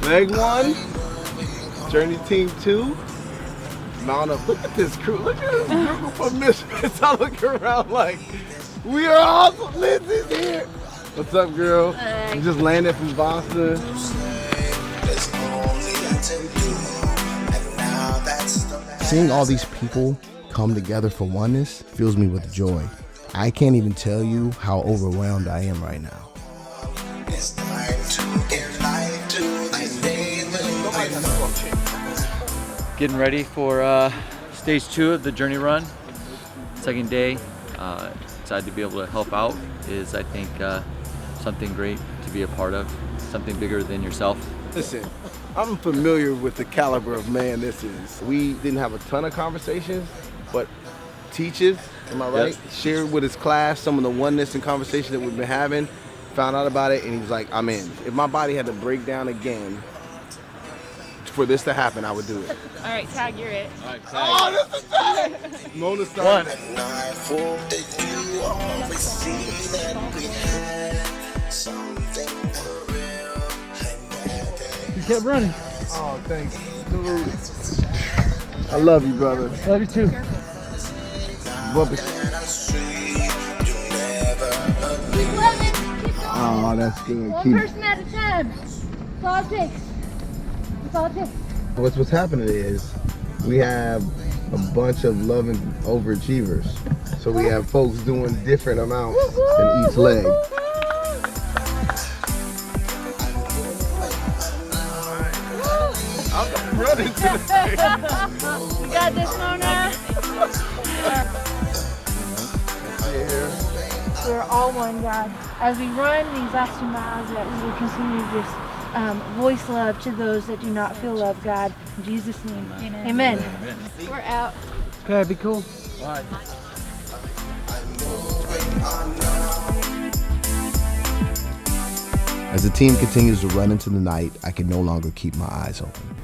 Leg 1, Journey Team 2, mount up. Look at this crew, look at this group of misfits. I look around like, we are awesome. Lindsay's here. What's up, girl? Hey. You just landed from Boston. Seeing all these people come together for oneness fills me with joy. I can't even tell you how overwhelmed I am right now. Getting ready for stage 2 of the Journey Run, second day. Excited to be able to help out is, I think, something great to be a part of, something bigger than yourself. Listen, I'm familiar with the caliber of man this is. We didn't have a ton of conversations, but teaches, am I right? Yep. Shared with his class some of the oneness and conversation that we've been having, found out about it, and he was like, I'm in. If my body had to break down again for this to happen, I would do it. All right, Tag, you're it. All right, Tag. Oh, this is Tag! Mona started. You kept running. Oh, thanks. I love you, brother. Love you too. Bumpy. Oh, that's good. One person at a time. That's all it takes. That's all it takes. What's happening is we have a bunch of loving overachievers. So we have folks doing different amounts in each leg. I'm running to the thing. You got this, Mona? We're all one, God. As we run these last 2 miles, that we will continue to just voice love to those that do not feel love, God. In Jesus' name, amen. Amen. We're out. Okay, be cool. Bye. As the team continues to run into the night, I can no longer keep my eyes open.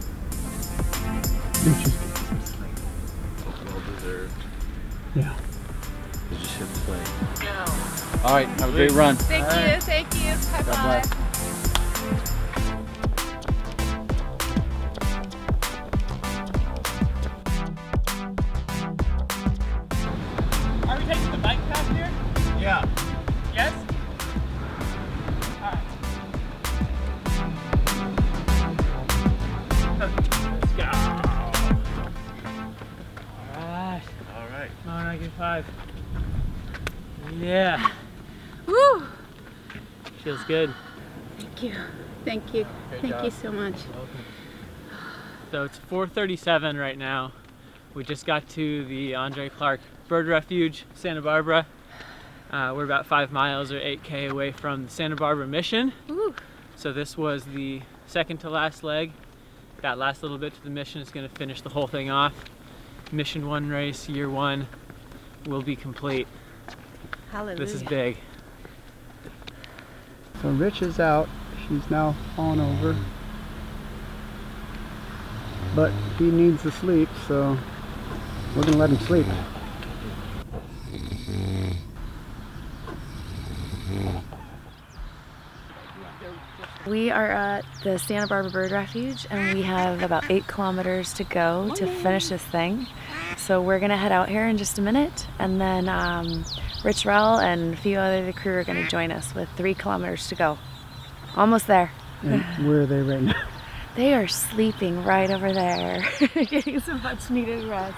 Well deserved. Yeah. You just hit the play. All right, have a great run. Thank you, thank you. Bye God bye. bless. Are we taking the bike path here? Yeah. Yes? Alright. Let's go. Alright. Alright. 995. Yeah. Woo! Feels good. Thank you. Thank you. Great Thank job. you so much. So it's 4:37 right now. We just got to the Andre Clark Bird Refuge, Santa Barbara. We're about 5 miles or 8K away from the Santa Barbara mission. Ooh. So this was the second to last leg. That last little bit to the mission is going to finish the whole thing off. Mission 1 race, year 1, will be complete. Hallelujah. This is big. So Rich is out. She's now fallen over. But he needs to sleep, so we're gonna let him sleep. We are at the Santa Barbara Bird Refuge and we have about 8 kilometers to go to finish this thing. So we're gonna head out here in just a minute, and then Rich Rell and a few other of the crew are gonna join us with 3 kilometers to go. Almost there. And where are they right now? They are sleeping right over there, getting some much needed rest.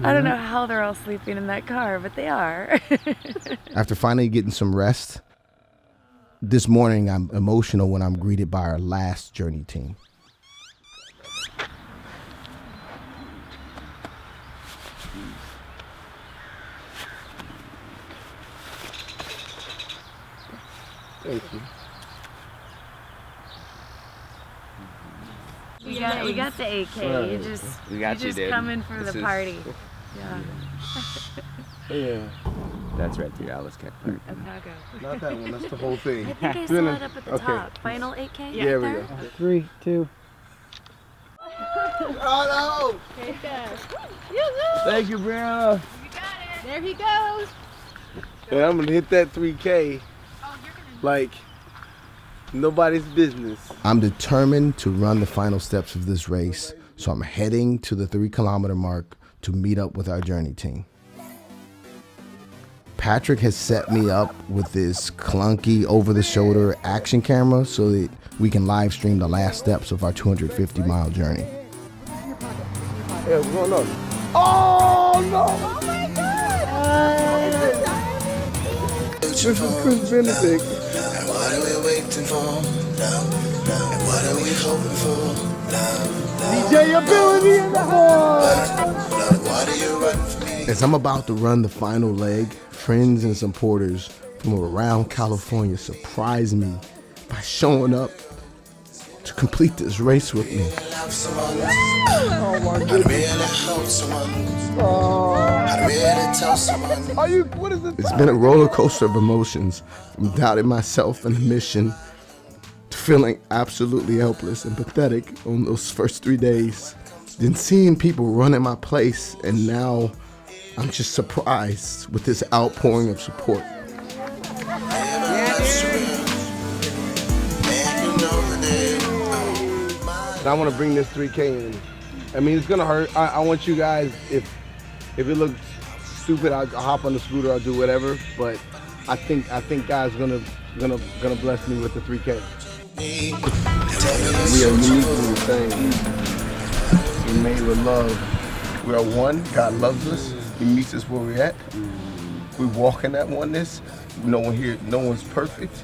I don't know how they're all sleeping in that car, but they are. After finally getting some rest, this morning I'm emotional when I'm greeted by our last journey team. Thank you. We got the AK. You just coming for the party. Yeah. Yeah. That's right through Alice Cat Park. Not that one, that's the whole thing. I think I saw it up at the top. Final 8K? Yeah, we go. 3, 2. Oh Okay, guys. no! Thank you, Brianna. There he goes. And I'm gonna hit that 3K like nobody's business. I'm determined to run the final steps of this race, so I'm heading to the 3 kilometer mark to meet up with our journey team. Patrick has set me up with this clunky over-the-shoulder action camera so that we can live stream the last steps of our 250-mile journey. Yeah, what's going on? Oh no! Oh my God! This is Chris Benedict. And what are we waiting for? And what are we hoping for? DJ Ability in the horn! What are you running for me? As I'm about to run the final leg, friends and supporters from around California surprise me by showing up to complete this race with me. Oh my goodness. I really hope someone. I really tell someone. What is it? It's been a roller coaster of emotions, from doubting myself and the mission to feeling absolutely helpless and pathetic on those first 3 days. Then seeing people run in my place, and now I'm just surprised with this outpouring of support. And I want to bring this 3K in. I mean, it's gonna hurt. I want you guys, if it looks stupid, I'll hop on the scooter, I'll do whatever. But I think guys gonna gonna bless me with the 3K. We are uniquely the same. We're made with love. We are one. God loves us. He meets us where we're at. We walk in that oneness. No one's perfect.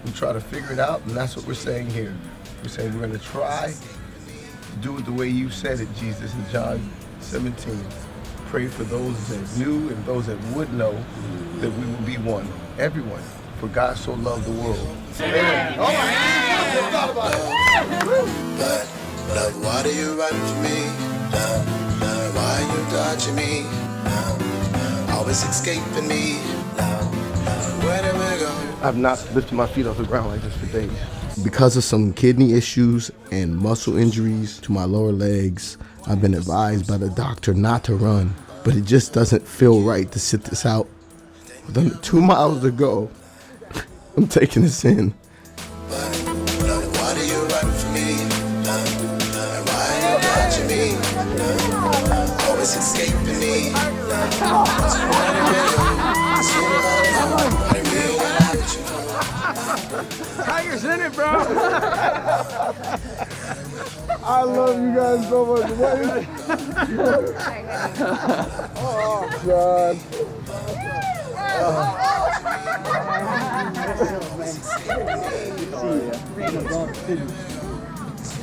We try to figure it out, and that's what we're saying here. We're saying we're gonna try to do it the way you said it, Jesus, in John 17. Pray for those that knew and those that would know that we will be one. Everyone. For God so loved the world. Amen. Oh my But, love, why do you run from me? Love, why are you dodging me? Love, always escaping me. Love, where do we go? I've not lifted my feet off the ground like this for days. Because of some kidney issues and muscle injuries to my lower legs, I've been advised by the doctor not to run. But it just doesn't feel right to sit this out. With under 2 miles to go, I'm taking this in. Love, why do you run from me? Love, why are you dodging me? Love, always escaping me. Love, where do we go? I really like you. Tiger's in it, bro. I love you guys so much. What is it? Oh, God.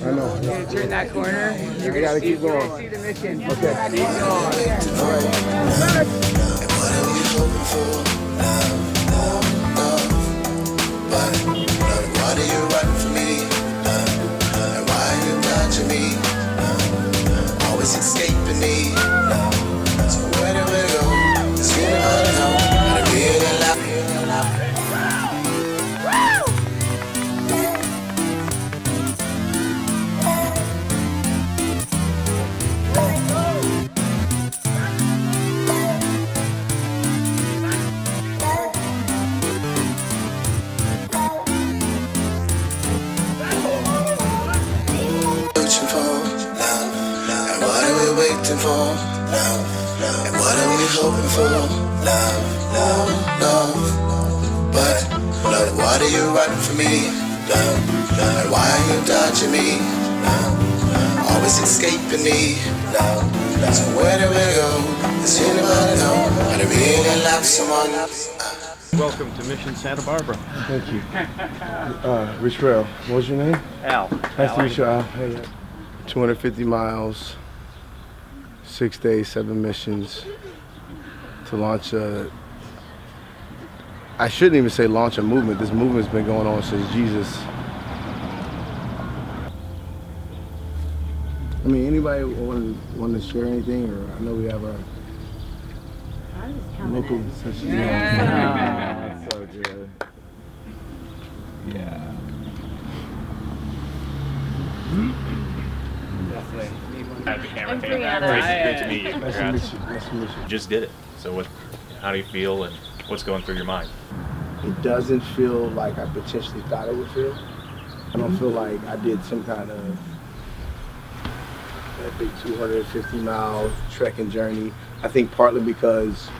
I know. You're gonna turn that corner. You're gonna gotta keep going. See the mission. Okay. And what are we hoping for? But, love, why do you run from me? And why are you dodging me? Always escaping me. So where do we go? Does anybody know how to really love you? For love, and what are we hoping for? Love. But, love, why do you run from me? Love, and why are you dodging me? Love, always escaping me. Love, so where do we go? Does anybody know how to really love someone? Welcome to Mission Santa Barbara. Thank you. Rich Rail, what was your name? Al. Nice to meet you, Al. Hey, 250 miles. 6 days, 7 missions to launch I shouldn't even say launch a movement. This movement's been going on since Jesus. I mean, anybody want to share anything? Or I know we have our local session. Yeah. So good. Yeah. Definitely. Happy camera I'm fan. Brianna. Great to meet you. Nice to meet you. Nice to meet you. You just did it. So how do you feel and what's going through your mind? It doesn't feel like I potentially thought it would feel. I don't feel like I did some kind of epic 250-mile trekking journey. I think partly because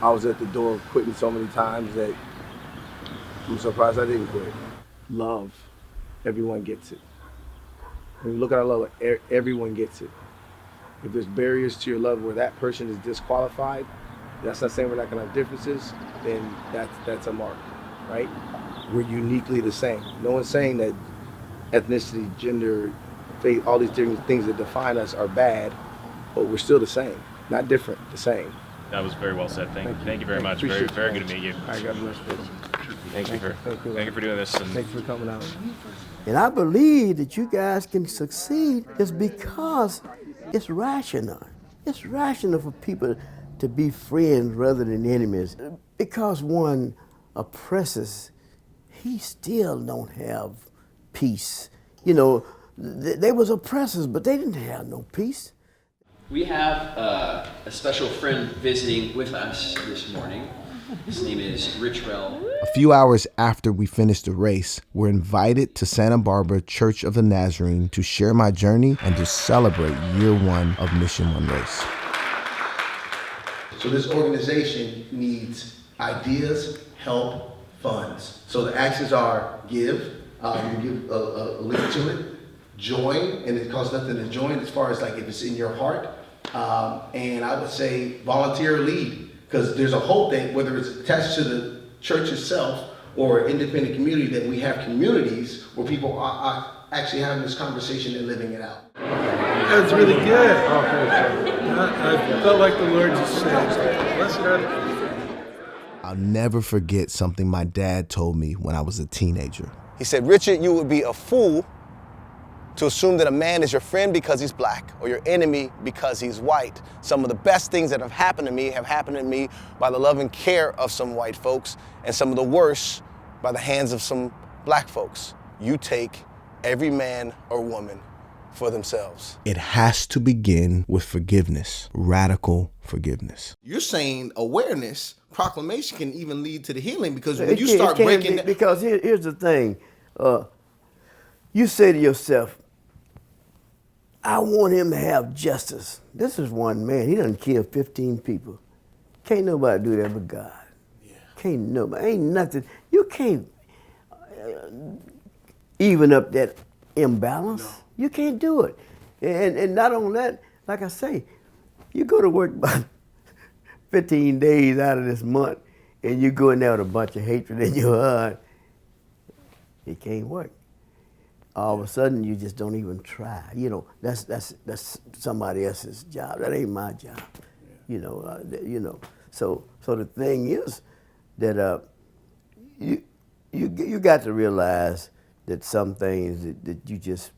I was at the door of quitting so many times that I'm surprised I didn't quit. Love, everyone gets it. When you look at our love, everyone gets it. If there's barriers to your love where that person is disqualified, that's not saying we're not gonna have differences, then that's a mark, right? We're uniquely the same. No one's saying that ethnicity, gender, faith, all these different things that define us are bad, but we're still the same. Not different, the same. That was very well said. Thank you very much. Appreciate Very you. good to meet you. All right, God bless you. Thank you for doing this. And thanks for coming out. And I believe that you guys can succeed is because it's rational. It's rational for people to be friends rather than enemies. Because one oppresses, he still don't have peace. You know, they was oppressors, but they didn't have no peace. We have a special friend visiting with us this morning. His name is Rich Rell. A few hours after we finished the race, we're invited to Santa Barbara Church of the Nazarene to share my journey and to celebrate year 1 of Mission 1 Race. So this organization needs ideas, help, funds. So the actions are give, you give a link to it, join, and it costs nothing to join as far as like if it's in your heart. And I would say volunteer or lead, because there's a hope that whether it's attached to the church itself or independent community, that we have communities where people are actually having this conversation and living it out. That's really good. I felt like the Lord just said, blessed are the... I'll never forget something my dad told me when I was a teenager. He said, Richard, you would be a fool to assume that a man is your friend because he's black or your enemy because he's white. Some of the best things that have happened to me have happened to me by the love and care of some white folks, and some of the worst by the hands of some black folks. You take every man or woman for themselves. It has to begin with forgiveness, radical forgiveness. You're saying awareness, proclamation can even lead to the healing, because when It you can- start it can breaking be, that. because here's the thing. You say to yourself, I want him to have justice. This is one man. He done killed 15 people. Can't nobody do that but God. Yeah. Can't nobody. Ain't nothing. You can't even up that imbalance. No. You can't do it. And not only that, like I say, you go to work about 15 days out of this month, and you go in there with a bunch of hatred in your heart. It can't work. All of a sudden, you just don't even try. You know, that's somebody else's job. That ain't my job. Yeah. You know. So the thing is that you got to realize that some things that you just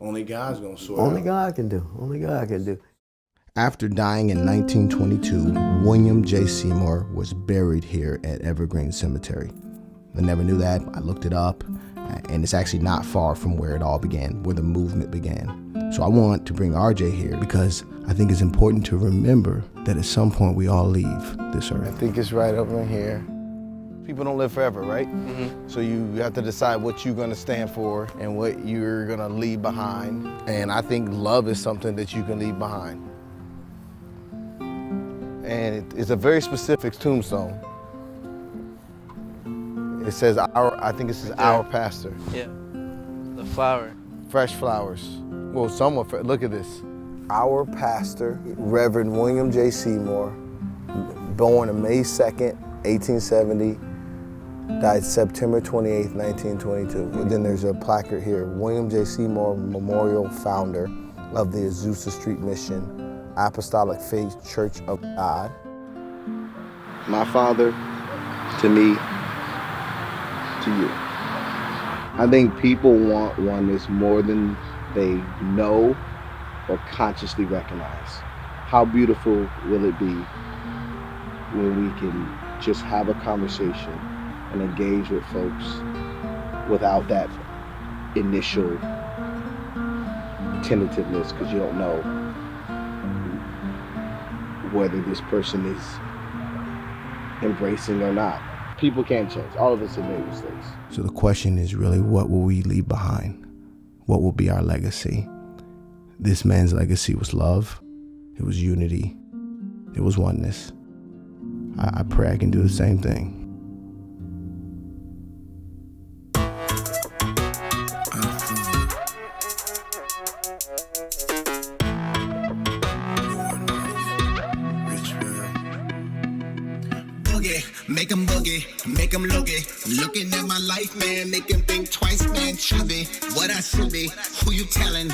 Only God's gonna sort only out. God can do. Only God can do. After dying in 1922, William J. Seymour was buried here at Evergreen Cemetery. I never knew that. I looked it up, and it's actually not far from where it all began, where the movement began. So I want to bring RJ here because I think it's important to remember that at some point we all leave this earth. I think it's right up in here. People don't live forever, right? Mm-hmm. So you have to decide what you're gonna stand for and what you're gonna leave behind. And I think love is something that you can leave behind. And it's a very specific tombstone. It says I think it says our pastor. Yeah, the flower. Fresh flowers. Well, somewhat, look at this. Our pastor, Reverend William J. Seymour, born on May 2nd, 1870, died September 28th, 1922. And then there's a placard here, William J. Seymour Memorial, founder of the Azusa Street Mission, Apostolic Faith Church of God. My father, to me, to you. I think people want oneness more than they know or consciously recognize. How beautiful will it be when we can just have a conversation and engage with folks without that initial tentativeness, because you don't know whether this person is embracing or not. People can't change. All of us have made mistakes. So the question is really, what will we leave behind? What will be our legacy? This man's legacy was love. It was unity. It was oneness. I pray I can do the same thing. Make them boogie, make them loogie. Looking at my life, man, make them think twice, man. Should be what I should be. Who you telling?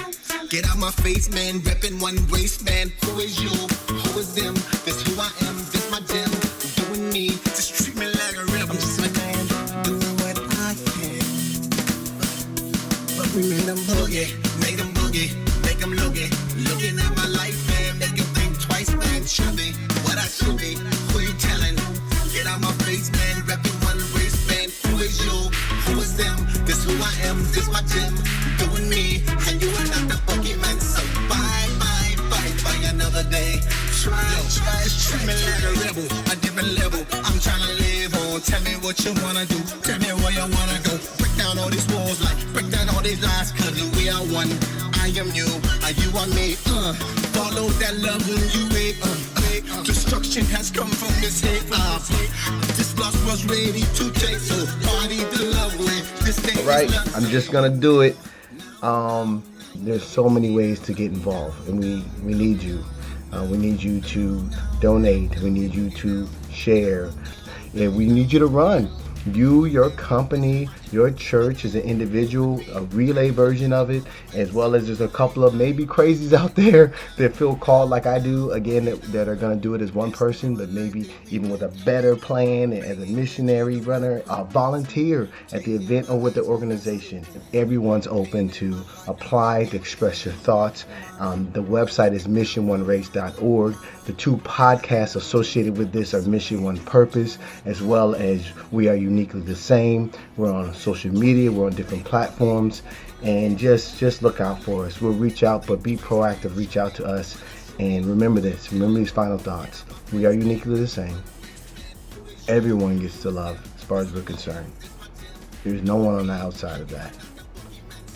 Get out my face, man. Reppin' one race, man. Who is you? Who is them? This who I am. This my gem. Doing me. Just treat me like a rebel. I'm just like I am. Doing what I can. But we make them boogie, make them boogie, make them loogie. Looking at my life, man. Make them think twice, man. Should be what I should be. Who you telling? Get out my face, man, reppin' one race, man. Who is you? Who is them? This who I am, this my gym. Doing me, and you are not the boogeyman. So bye, another day. Try, just treat me like a rebel, a different level. I'm trying to live on. Tell me what you wanna do. Tell me where you wanna go. Break down all these walls, like break down all these lies, cause we are one. I am you, and you are me. Follow that love when you wait. way. Destruction has come from this hate. This loss was ready to take, so party the love way. This day All right, is not I'm just gonna do it. There's so many ways to get involved, and we need you. We need you to donate. We need you to share. And we need you to run. You, your company, your church as an individual, a relay version of it, as well as there's a couple of maybe crazies out there that feel called like I do, again, that are going to do it as one person, but maybe even with a better plan as a missionary runner, a volunteer at the event or with the organization. Everyone's open to apply, to express your thoughts. The website is mission1race.org. The 2 podcasts associated with this are Mission One Purpose, as well as We Are Uniquely the Same. We're on social media, we're on different platforms, and just look out for us. We'll reach out, but be proactive, reach out to us. And remember this, remember these final thoughts. We are uniquely the same. Everyone gets to love as far as we're concerned. There's no one on the outside of that.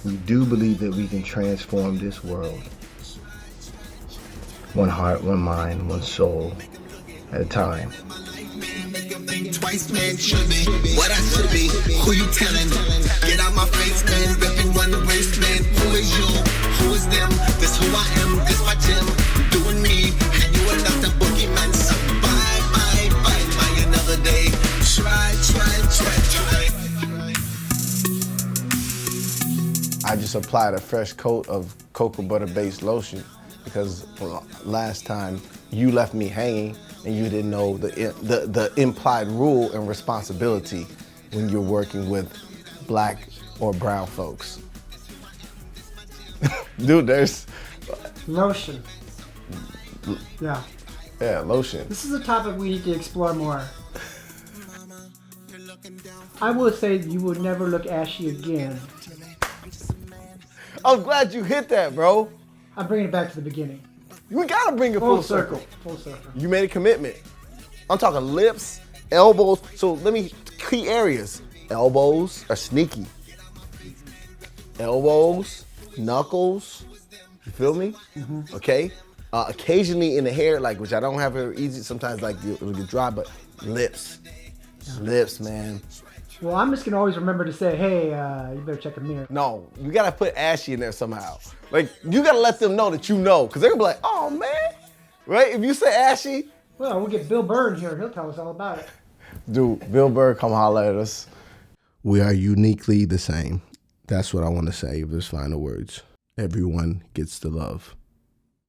We do believe that we can transform this world. One heart, one mind, one soul at a time. twice, man, should be what I should be. Who you telling? Get out my face, man. Reppin' one race, man. Who is you? Who is them? This who I am. This my gym. Doing me. And you are not the boogeyman. So bye, another day. Try. I just applied a fresh coat of cocoa butter based lotion because last time you left me hanging and you didn't know the implied rule and responsibility when you're working with black or brown folks. Dude, there's lotion. Yeah. Yeah, lotion. This is a topic we need to explore more. I would say you would never look ashy again. I'm glad you hit that, bro. I'm bringing it back to the beginning. We gotta bring it full circle. Full circle. You made a commitment. I'm talking lips, elbows. So key areas. Elbows are sneaky. Elbows, knuckles. You feel me? Mm-hmm. Okay. Occasionally in the hair, which I don't have very easy. Sometimes it'll get dry, but lips. Lips, man. Well, I'm just gonna always remember to say, hey, you better check a mirror. No, you gotta put ashy in there somehow. You gotta let them know that you know, because they're gonna be like, oh man, right? If you say ashy. Well, we'll get Bill Burr in here. He'll tell us all about it. Dude, Bill Burr, come holler at us. We are uniquely the same. That's what I want to say with those final words. Everyone gets to love.